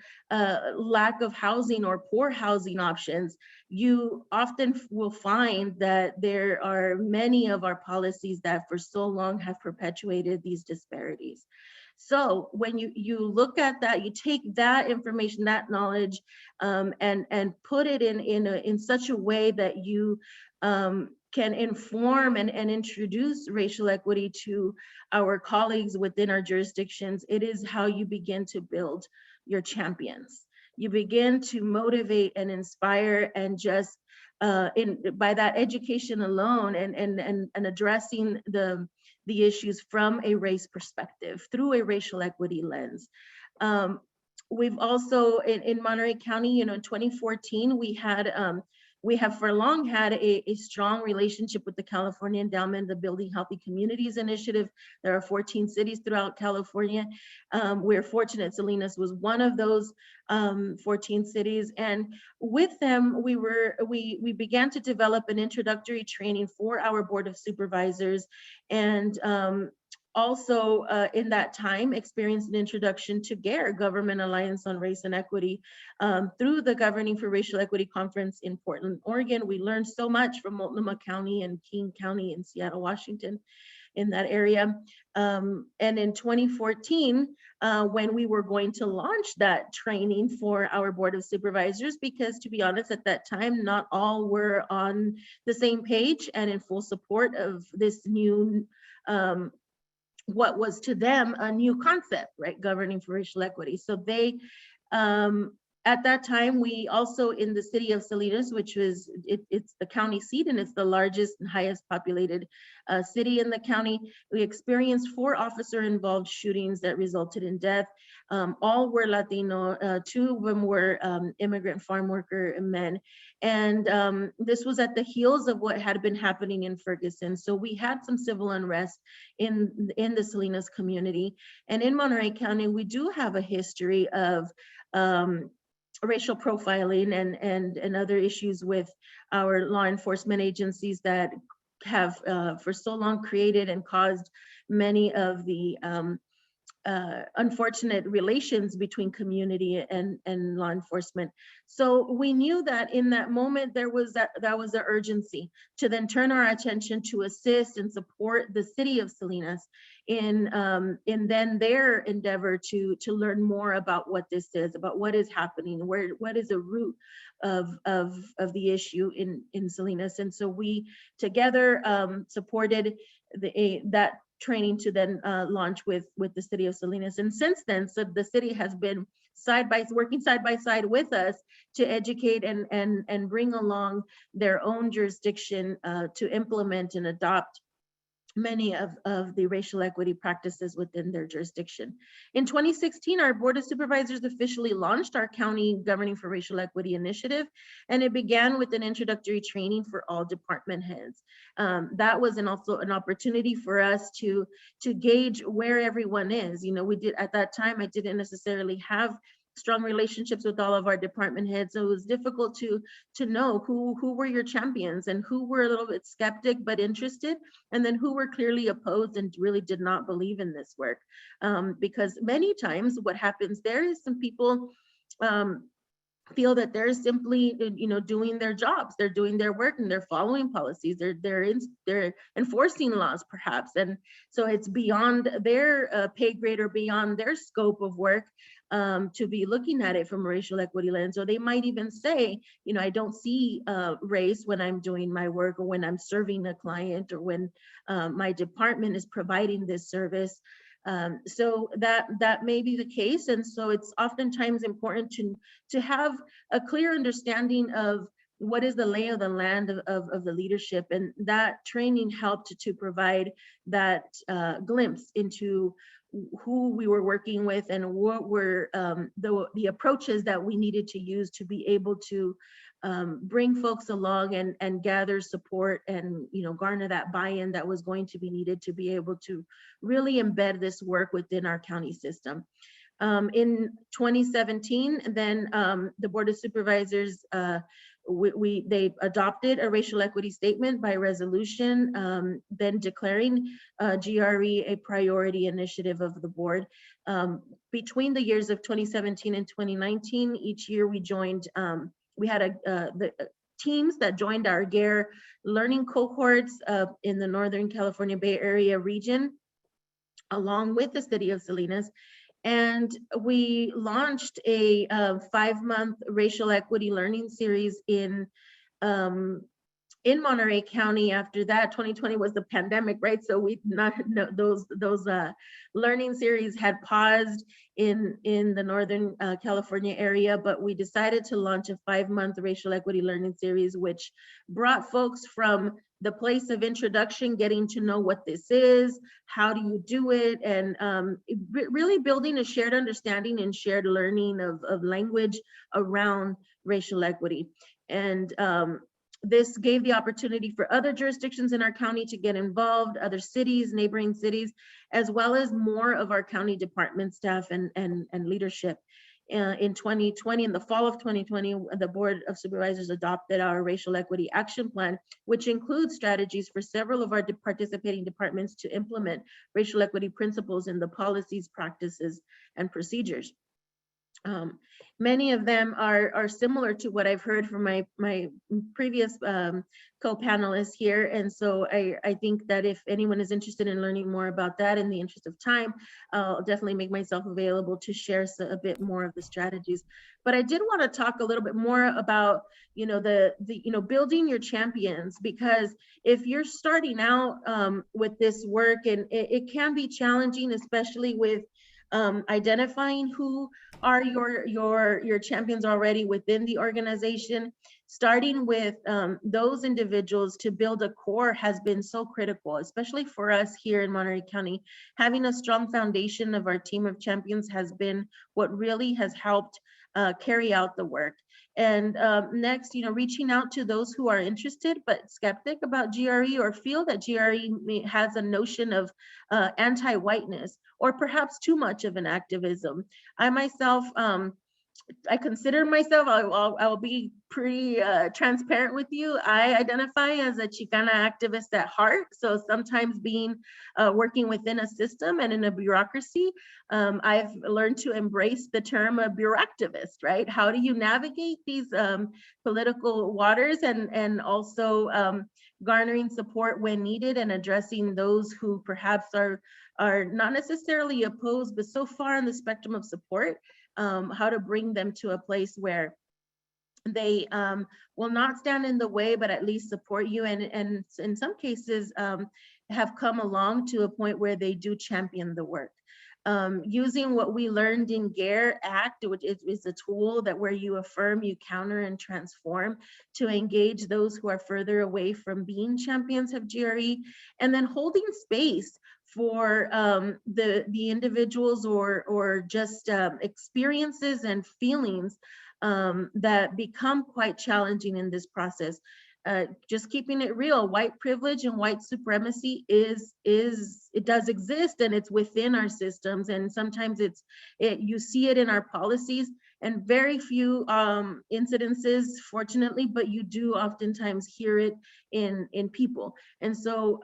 lack of housing or poor housing options, you often will find that there are many of our policies that for so long have perpetuated these disparities. So when you look at that, you take that information, that knowledge, and put it in such a way that you can inform and introduce racial equity to our colleagues within our jurisdictions, it is how you begin to build your champions. You begin to motivate and inspire, and just by that education alone and addressing the issues from a race perspective through a racial equity lens. We've also in Monterey County, in 2014, we have for long had a strong relationship with the California Endowment, the Building Healthy Communities Initiative. There are 14 cities throughout California. We're fortunate Salinas was one of those 14 cities. And with them, we began to develop an introductory training for our Board of Supervisors, and also in that time experienced an introduction to GARE, Government Alliance on Race and Equity, through the Governing for Racial Equity Conference in Portland, Oregon. We learned so much from Multnomah County and King County in Seattle, Washington, in that area. And in 2014, when we were going to launch that training for our Board of Supervisors, because to be honest, at that time, not all were on the same page and in full support of this new what was to them a new concept, right? Governing for racial equity. So they, at that time, we also in the city of Salinas, which was, it's the county seat and it's the largest and highest populated city in the county, we experienced 4 officer-involved shootings that resulted in death. All were Latino, 2 of them were immigrant farm worker men. And this was at the heels of what had been happening in Ferguson. So we had some civil unrest in the Salinas community. And in Monterey County, we do have a history of racial profiling and other issues with our law enforcement agencies that have for so long created and caused many of the unfortunate relations between community and law enforcement. So we knew that in that moment there was that was the urgency to then turn our attention to assist and support the city of Salinas in then their endeavor to learn more about what this is, about what is happening, what is the root of the issue in Salinas. And so we together supported that training to then launch with the city of Salinas. And since then, so the city has been working side by side with us to educate and bring along their own jurisdiction to implement and adopt many of the racial equity practices within their jurisdiction. In 2016, our Board of Supervisors officially launched our County Governing for Racial Equity initiative, and it began with an introductory training for all department heads. That was also an opportunity for us to gauge where everyone is. We did, at that time, I didn't necessarily have strong relationships with all of our department heads. So it was difficult to know who were your champions and who were a little bit skeptic but interested, and then who were clearly opposed and really did not believe in this work. Because many times what happens there is some people feel that they're simply doing their jobs, they're doing their work and they're following policies, they're enforcing laws perhaps, and so it's beyond their pay grade or beyond their scope of work. to be looking at it from a racial equity lens, or they might even say, you know, I don't see race when I'm doing my work, or when I'm serving a client, or when my department is providing this service. So that may be the case, and so it's oftentimes important to have a clear understanding of what is the lay of the land of the leadership, and that training helped to provide that glimpse into who we were working with and what were the approaches that we needed to use to be able to bring folks along and gather support and, you know, garner that buy-in that was going to be needed to be able to really embed this work within our county system. In 2017, then the Board of Supervisors, they adopted a racial equity statement by resolution, then declaring GRE a priority initiative of the board. Between the years of 2017 and 2019, each year we joined, we had the teams that joined our GARE learning cohorts in the Northern California Bay Area region, along with the city of Salinas. And we launched a 5-month racial equity learning series in Monterey County. After that, 2020 was the pandemic, right? So those learning series had paused in the Northern California area, but we decided to launch a 5-month racial equity learning series, which brought folks from the place of introduction, getting to know what this is, how do you do it, and really building a shared understanding and shared learning of language around racial equity. And this gave the opportunity for other jurisdictions in our county to get involved, other cities, neighboring cities, as well as more of our county department staff and leadership. In 2020, in the fall of 2020, the Board of Supervisors adopted our Racial Equity Action Plan, which includes strategies for several of our participating departments to implement racial equity principles in the policies, practices, and procedures. Many of them are similar to what I've heard from my previous co-panelists here. And so I think that if anyone is interested in learning more about that, in the interest of time, I'll definitely make myself available to share a bit more of the strategies. But I did want to talk a little bit more about, you know, the building your champions, because if you're starting out with this work, and it can be challenging, especially with identifying who are your champions already within the organization. Starting with those individuals to build a core has been so critical, especially for us here in Monterey County. Having a strong foundation of our team of champions has been what really has helped carry out the work. And next, you know, reaching out to those who are interested but skeptic about GRE, or feel that GRE has a notion of anti-whiteness, or perhaps too much of an activism. I myself, I consider myself, I'll be pretty transparent with you. I identify as a Chicana activist at heart. So sometimes being working within a system and in a bureaucracy, I've learned to embrace the term a bureauctivist, right? How do you navigate these political waters and also garnering support when needed, and addressing those who perhaps are not necessarily opposed, but so far on the spectrum of support, how to bring them to a place where they will not stand in the way, but at least support you, and in some cases have come along to a point where they do champion the work. Using what we learned in GARE Act, which is a tool that where you affirm, you counter, and transform, to engage those who are further away from being champions of GRE, and then holding space for the individuals or just experiences and feelings that become quite challenging in this process. Just keeping it real, white privilege and white supremacy it does exist, and it's within our systems, and sometimes you see it in our policies, and very few incidences, fortunately, but you do oftentimes hear it in people. And so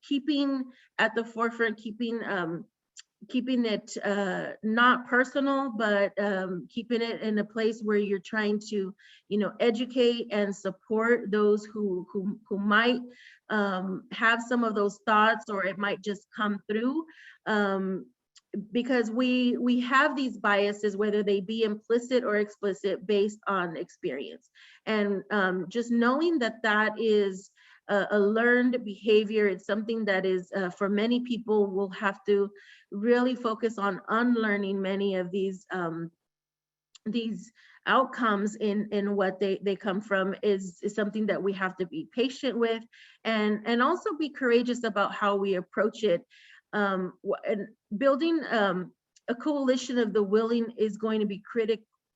keeping at the forefront, keeping it not personal, but keeping it in a place where you're trying to, you know, educate and support those who might have some of those thoughts, or it might just come through. because we have these biases, whether they be implicit or explicit, based on experience. And just knowing that that is a learned behavior, it's something that is, for many people, will have to really focus on unlearning many of these outcomes in what they come from, is something that we have to be patient with, and also be courageous about how we approach it. And building a coalition of the willing is going to be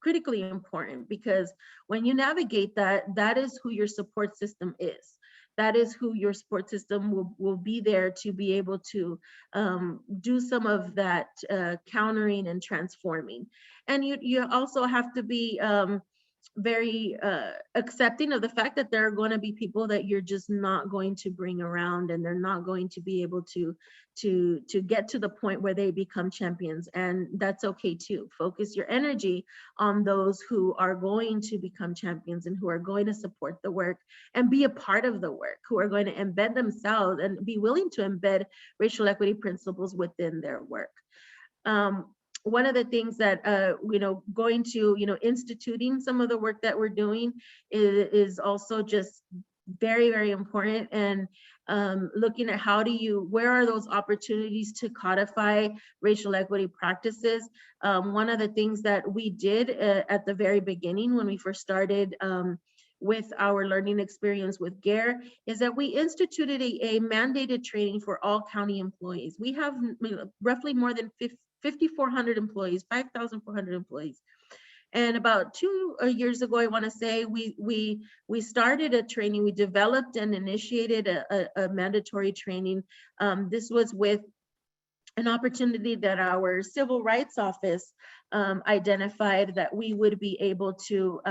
critically important, because when you navigate that, that is who your support system is. That is who your support system will be there to be able to do some of that countering and transforming. And you also have to be very accepting of the fact that there are going to be people that you're just not going to bring around, and they're not going to be able to get to the point where they become champions. And that's okay too. Focus your energy on those who are going to become champions and who are going to support the work and be a part of the work, who are going to embed themselves and be willing to embed racial equity principles within their work. One of the things that, going to, instituting some of the work that we're doing is also just very, very important. And looking at where are those opportunities to codify racial equity practices. One of the things that we did at the very beginning, when we first started with our learning experience with GARE, is that we instituted a mandated training for all county employees. We have roughly more than 5,400 employees, 5,400 employees. And about 2 years ago, I want to say, we started a training. We developed and initiated a mandatory training. This was with an opportunity that our civil rights office identified, that we would be able to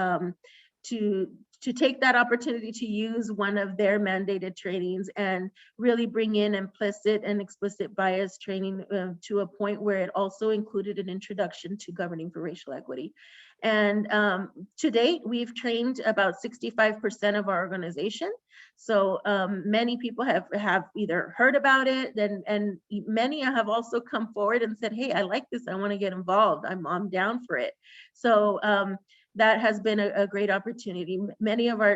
take that opportunity to use one of their mandated trainings and really bring in implicit and explicit bias training to a point where it also included an introduction to governing for racial equity. And to date, we've trained about 65% of our organization. So many people have either heard about it, and many have also come forward and said, hey, I like this, I want to get involved, I'm down for it. So that has been a great opportunity.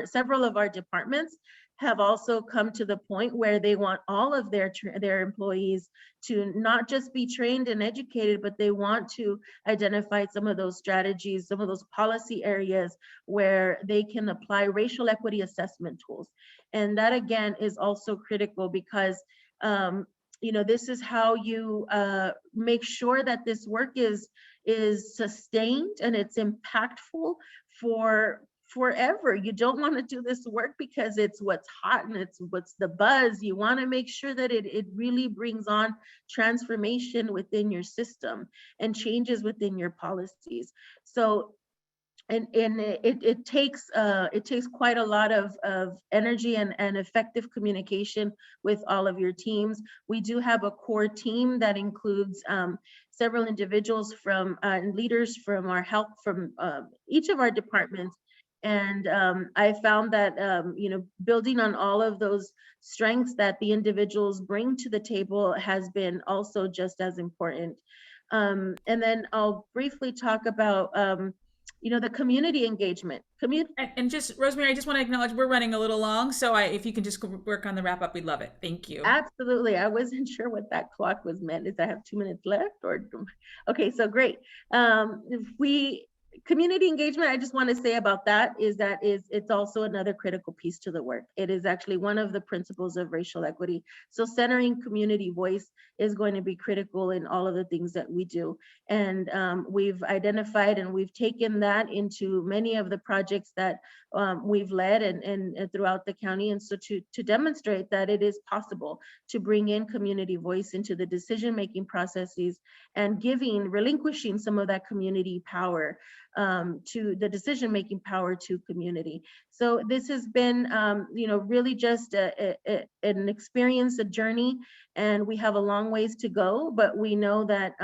Several of our departments have also come to the point where they want all of their employees to not just be trained and educated, but they want to identify some of those strategies, some of those policy areas where they can apply racial equity assessment tools. And that, again, is also critical, because this is how you make sure that this work is sustained and it's impactful for forever. You don't want to do this work because it's what's hot and it's what's the buzz. You want to make sure that it really brings on transformation within your system and changes within your policies. So it takes quite a lot of energy and effective communication with all of your teams. We do have a core team that includes several individuals from leaders from our health, from each of our departments. And I found that building on all of those strengths that the individuals bring to the table has been also just as important. And then I'll briefly talk about the community engagement. And just, Rosemary, I just want to acknowledge we're running a little long, so if you can just work on the wrap up, we'd love it. Thank you. Absolutely. I wasn't sure what that clock was meant. Is I have 2 minutes left, or okay, so great. Community engagement, I just want to say about that is it's also another critical piece to the work. It is actually one of the principles of racial equity. So centering community voice is going to be critical in all of the things that we do. And we've identified and we've taken that into many of the projects that we've led and throughout the county. And so to demonstrate that it is possible to bring in community voice into the decision-making processes and relinquishing some of that community power to the decision-making power to community. So this has been, really just an experience, a journey, and we have a long ways to go, but we know that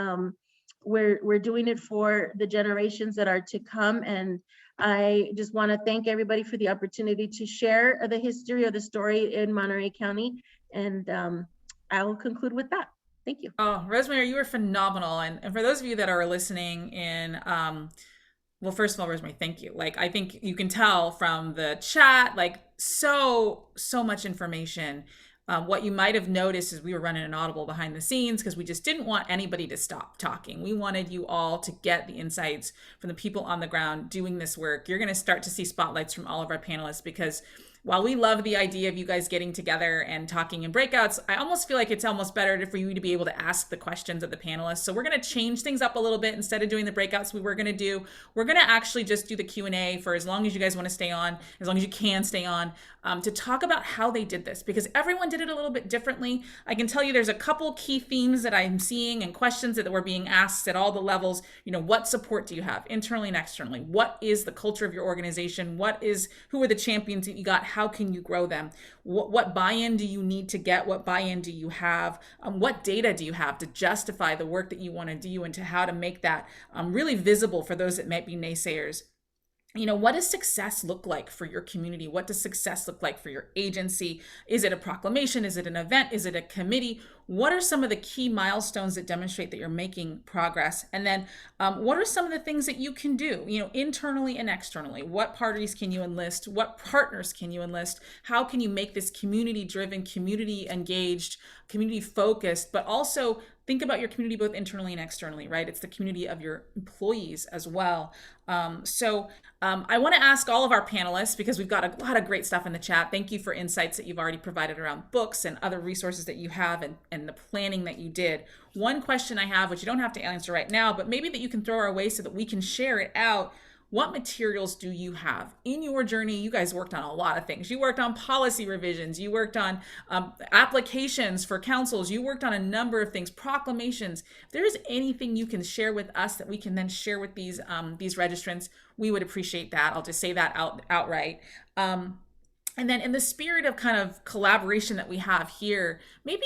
we're doing it for the generations that are to come. And I just want to thank everybody for the opportunity to share the history or the story in Monterey County. And I will conclude with that. Thank you. Oh, Rosemary, you were phenomenal. And for those of you that are listening in, well, first of all, Rosemary, thank you. Like, I think you can tell from the chat, like, so much information. What you might have noticed is we were running an audible behind the scenes because we just didn't want anybody to stop talking. We wanted you all to get the insights from the people on the ground doing this work. You're going to start to see spotlights from all of our panelists because while we love the idea of you guys getting together and talking in breakouts, I almost feel like it's almost better for you to be able to ask the questions of the panelists. So we're going to change things up a little bit. Instead of doing the breakouts we were going to do, we're going to actually just do the Q&A for as long as you guys want to stay on, as long as you can stay on, to talk about how they did this, because everyone did it a little bit differently. I can tell you there's a couple key themes that I'm seeing and questions that were being asked at all the levels. You know, what support do you have internally and externally? What is the culture of your organization? Who are the champions that you got? How can you grow them? What buy-in do you need to get? What buy-in do you have? What data do you have to justify the work that you want to do and to how to make that really visible for those that might be naysayers? You know, what does success look like for your community? What does success look like for your agency? Is it a proclamation? Is it an event? Is it a committee? What are some of the key milestones that demonstrate that you're making progress? And then what are some of the things that you can do, you know, internally and externally? What parties can you enlist? What partners can you enlist? How can you make this community driven, community engaged, community focused, but also think about your community both internally and externally, right? It's the community of your employees as well. I want to ask all of our panelists, because we've got a lot of great stuff in the chat. Thank you for insights that you've already provided around books and other resources that you have and the planning that you did. One question I have, which you don't have to answer right now, but maybe that you can throw our way so that we can share it out. What materials do you have in your journey? You guys worked on a lot of things. You worked on policy revisions. You worked on applications for councils. You worked on a number of things, proclamations. If there is anything you can share with us that we can then share with these registrants, we would appreciate that. I'll just say that outright. And then in the spirit of kind of collaboration that we have here, maybe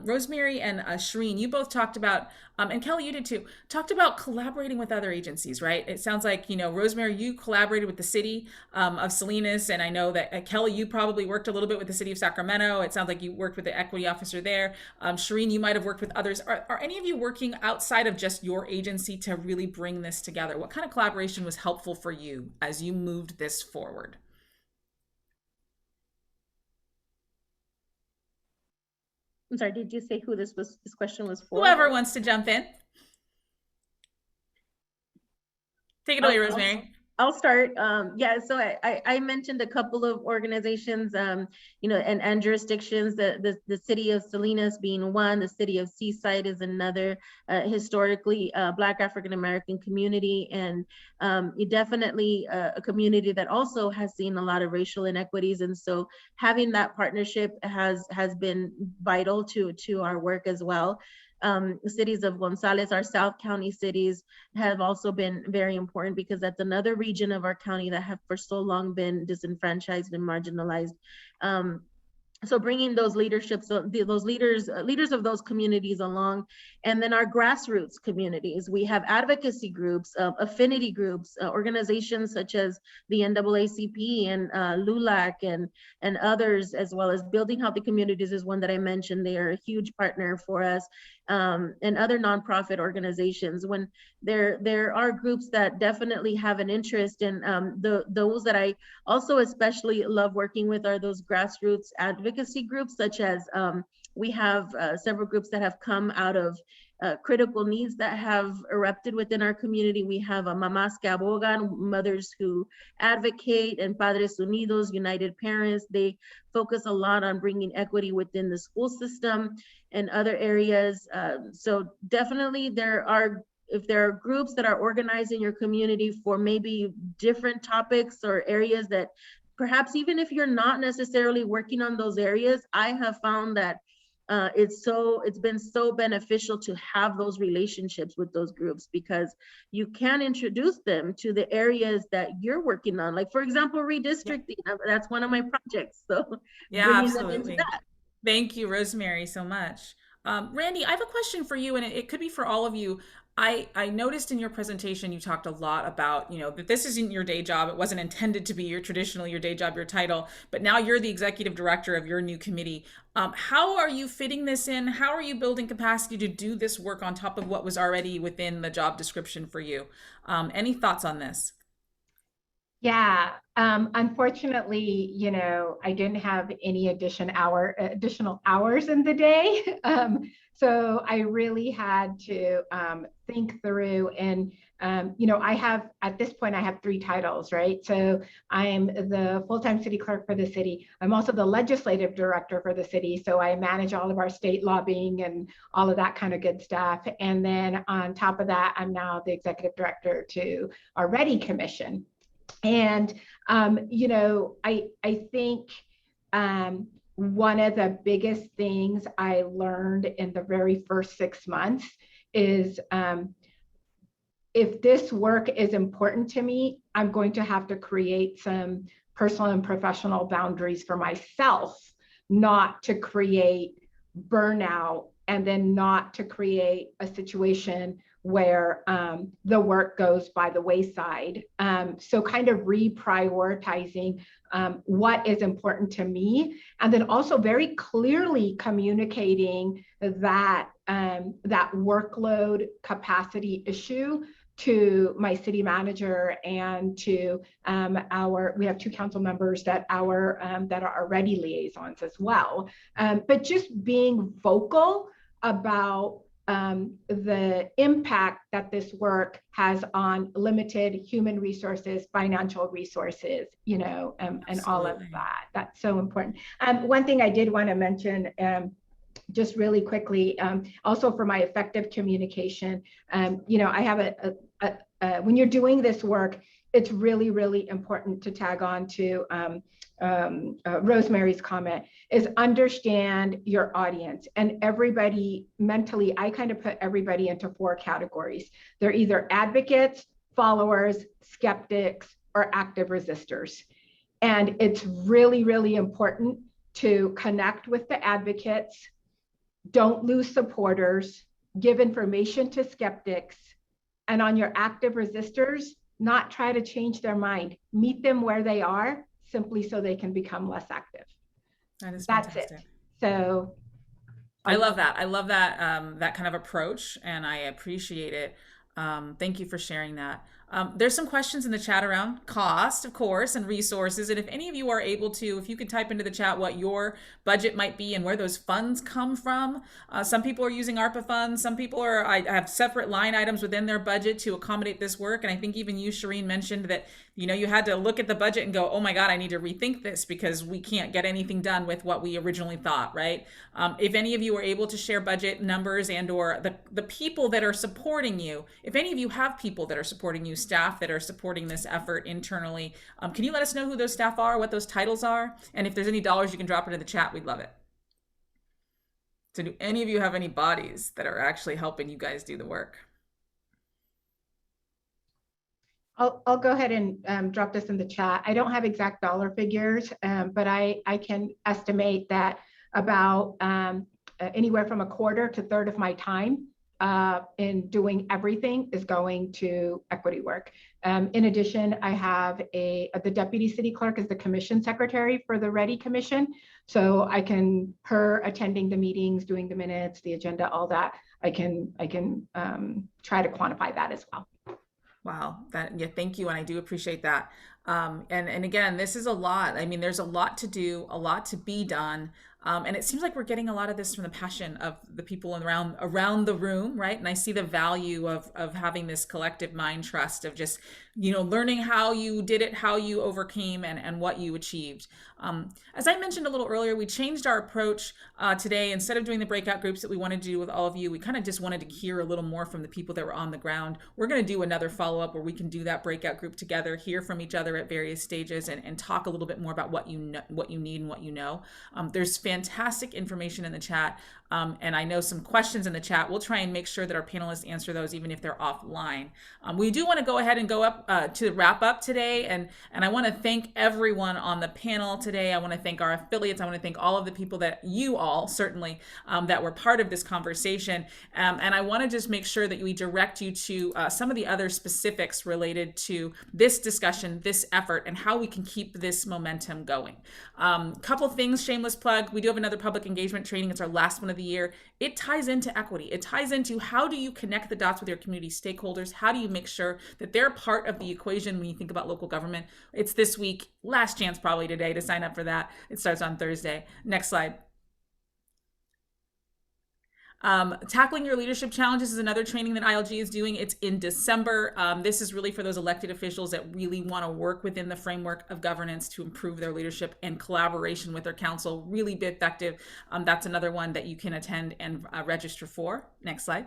Rosemary and Shireen, you both talked about, and Kelly, you did too, talked about collaborating with other agencies, right? It sounds like, you know, Rosemary, you collaborated with the city of Salinas, and I know that Kelly, you probably worked a little bit with the city of Sacramento. It sounds like you worked with the equity officer there. Shireen, you might have worked with others. Are any of you working outside of just your agency to really bring this together? What kind of collaboration was helpful for you as you moved this forward? I'm sorry, did you say who this question was for? Whoever wants to jump in. Take it away, Rosemary. I'll start. Yeah, so I mentioned a couple of organizations, you know, and jurisdictions. The city of Salinas being one, the city of Seaside is another. Historically, Black African American community, and definitely a community that also has seen a lot of racial inequities. And so, having that partnership has been vital to our work as well. The cities of Gonzales, our South County cities, have also been very important because that's another region of our county that have for so long been disenfranchised and marginalized. So bringing those leaderships, those leaders of those communities along, and then our grassroots communities. We have advocacy groups, affinity groups, organizations such as the NAACP and LULAC and others, as well as Building Healthy Communities is one that I mentioned. They are a huge partner for us, and other nonprofit organizations. When there are groups that definitely have an interest in those that I also especially love working with are those grassroots advocacy groups, such as we have several groups that have come out of critical needs that have erupted within our community. We have Mamás que Abogan, Mothers Who Advocate, and Padres Unidos, United Parents. They focus a lot on bringing equity within the school system and other areas. So definitely if there are groups that are organizing your community for maybe different topics or areas that perhaps even if you're not necessarily working on those areas, I have found that it's been so beneficial to have those relationships with those groups, because you can introduce them to the areas that you're working on. Like, for example, redistricting. Yeah. That's one of my projects. So yeah, absolutely. Thank you, Rosemary, so much. Randy, I have a question for you, and it could be for all of you. I noticed in your presentation you talked a lot about, that this isn't your day job. It wasn't intended to be traditionally your day job, your title, but now you're the executive director of your new committee. How are you fitting this in? How are you building capacity to do this work on top of what was already within the job description for you? Any thoughts on this? Yeah, unfortunately, I didn't have any additional hours in the day. So I really had to think through and, at this point, I have three titles, right? So I'm the full-time city clerk for the city. I'm also the legislative director for the city. So I manage all of our state lobbying and all of that kind of good stuff. And then on top of that, I'm now the executive director to our Ready Commission. And I think one of the biggest things I learned in the very first 6 months is if this work is important to me, I'm going to have to create some personal and professional boundaries for myself, not to create burnout and then not to create a situation where the work goes by the wayside. So kind of reprioritizing what is important to me, and then also very clearly communicating that that workload capacity issue to my city manager and to we have two council members that are already liaisons as well. But just being vocal about the impact that this work has on limited human resources, financial resources, and all of that. That's so important. One thing I did want to mention, just really quickly, also for my effective communication, I have when you're doing this work, it's really, really important to tag on to Rosemary's comment, is understand your audience. And everybody mentally, I kind of put everybody into 4 categories. They're either advocates, followers, skeptics, or active resistors. And it's really, really important to connect with the advocates, don't lose supporters, give information to skeptics, and on your active resistors, not try to change their mind. Meet them where they are, simply so they can become less active. That's fantastic. It. So I love that. I love that that kind of approach, and I appreciate it. Thank you for sharing that. There's some questions in the chat around cost, of course, and resources. And if any of you are able to, if you could type into the chat what your budget might be and where those funds come from. Some people are using ARPA funds. Some people I have separate line items within their budget to accommodate this work. And I think even you, Shireen, mentioned that, you had to look at the budget and go, oh my God, I need to rethink this because we can't get anything done with what we originally thought, right? If any of you are able to share budget numbers and or the people that are supporting you, if any of you have people that are supporting you, staff that are supporting this effort internally, can you let us know who those staff are, what those titles are? And if there's any dollars, you can drop it in the chat. We'd love it. So do any of you have any bodies that are actually helping you guys do the work? I'll go ahead and drop this in the chat. I don't have exact dollar figures, but I can estimate that about anywhere from a quarter to third of my time in doing everything is going to equity work. In addition, I have the deputy city clerk is the commission secretary for the Ready Commission. So her attending the meetings, doing the minutes, the agenda, all that, I can try to quantify that as well. Wow, thank you, and I do appreciate that. And again, this is a lot. I mean, there's a lot to do, a lot to be done. And it seems like we're getting a lot of this from the passion of the people around the room, right? And I see the value of having this collective mind trust of just, learning how you did it, how you overcame, and what you achieved. As I mentioned a little earlier, we changed our approach today. Instead of doing the breakout groups that we wanted to do with all of you, we kind of just wanted to hear a little more from the people that were on the ground. We're going to do another follow-up where we can do that breakout group together, hear from each other at various stages, and talk a little bit more about what you need and what you know. There's fantastic information in the chat, and I know some questions in the chat. We'll try and make sure that our panelists answer those even if they're offline. We do want to go ahead and go up to wrap up today, and I want to thank everyone on the panel today. I want to thank our affiliates. I want to thank all of the people that you all certainly that were part of this conversation, and I want to just make sure that we direct you to some of the other specifics related to this discussion, this effort, and how we can keep this momentum going. Couple things, shameless plug. We do have another public engagement training. It's our last one of the year. It ties into equity. It ties into how do you connect the dots with your community stakeholders? How do you make sure that they're part of the equation when you think about local government? It's this week, last chance probably today to sign up for that. It starts on Thursday. Next slide. Tackling your leadership challenges is another training that ILG is doing. It's in December. This is really for those elected officials that really want to work within the framework of governance to improve their leadership and collaboration with their council. Really be effective. That's another one that you can attend and register for. Next slide.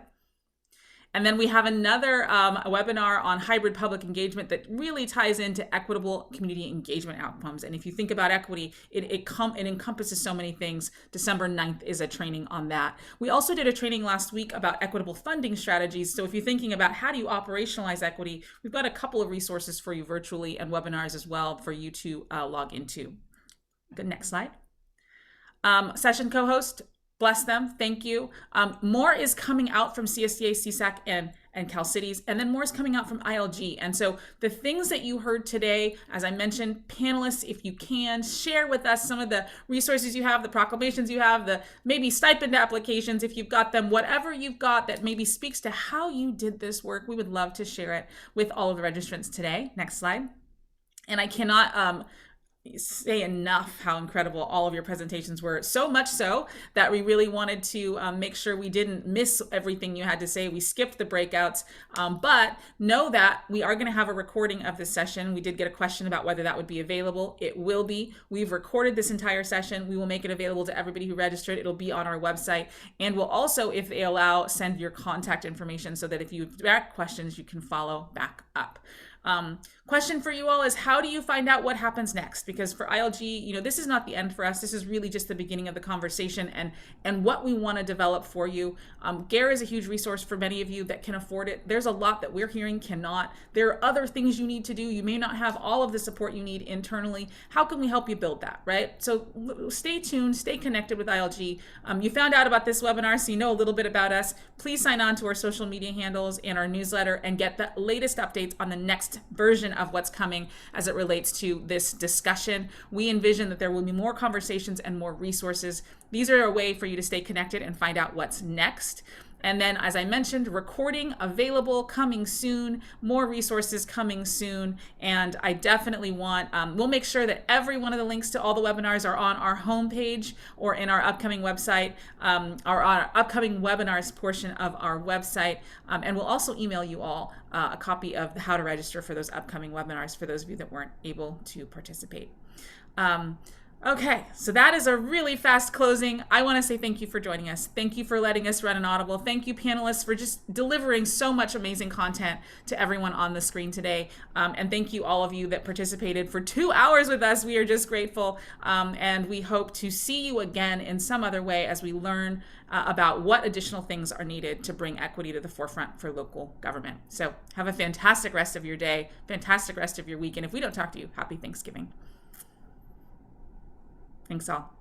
And then we have another webinar on hybrid public engagement that really ties into equitable community engagement outcomes. And if you think about equity, it encompasses so many things. December 9th is a training on that. We also did a training last week about equitable funding strategies. So if you're thinking about how do you operationalize equity, we've got a couple of resources for you virtually and webinars as well for you to log into. The next slide. Session co-host. Bless them. Thank you. More is coming out from CSDA, CSAC, and Cal Cities, and then more is coming out from ILG. And so the things that you heard today, as I mentioned, panelists, if you can, share with us some of the resources you have, the proclamations you have, the maybe stipend applications, if you've got them, whatever you've got that maybe speaks to how you did this work. We would love to share it with all of the registrants today. Next slide. And I cannot say enough how incredible all of your presentations were, so much so that we really wanted to make sure we didn't miss everything you had to say. We skipped the breakouts, but know that we are going to have a recording of this session. We did get a question about whether that would be available. It will be. We've recorded this entire session. We will make it available to everybody who registered. It'll be on our website, and we'll also, if they allow, send your contact information so that if you have direct questions, you can follow back up. Question for you all is, how do you find out what happens next? Because for ILG, this is not the end for us. This is really just the beginning of the conversation and what we want to develop for you. GARE is a huge resource for many of you that can afford it. There's a lot that we're hearing cannot. There are other things you need to do. You may not have all of the support you need internally. How can we help you build that, right? So stay tuned, stay connected with ILG. You found out about this webinar, so you know a little bit about us. Please sign on to our social media handles and our newsletter and get the latest updates on the next version of what's coming as it relates to this discussion. We envision that there will be more conversations and more resources. These are a way for you to stay connected and find out what's next. And then, as I mentioned, recording available, coming soon, more resources coming soon. And I definitely want, we'll make sure that every one of the links to all the webinars are on our homepage or in our upcoming website, or our upcoming webinars portion of our website. And we'll also email you all a copy of how to register for those upcoming webinars for those of you that weren't able to participate. Okay, so that is a really fast closing. I want to say thank you for joining us. Thank you for letting us run an Audible. Thank you, panelists, for just delivering so much amazing content to everyone on the screen today. And thank you, all of you that participated for 2 hours with us. We are just grateful. And we hope to see you again in some other way as we learn about what additional things are needed to bring equity to the forefront for local government. So have a fantastic rest of your day, fantastic rest of your week. And if we don't talk to you, happy Thanksgiving. Thanks all.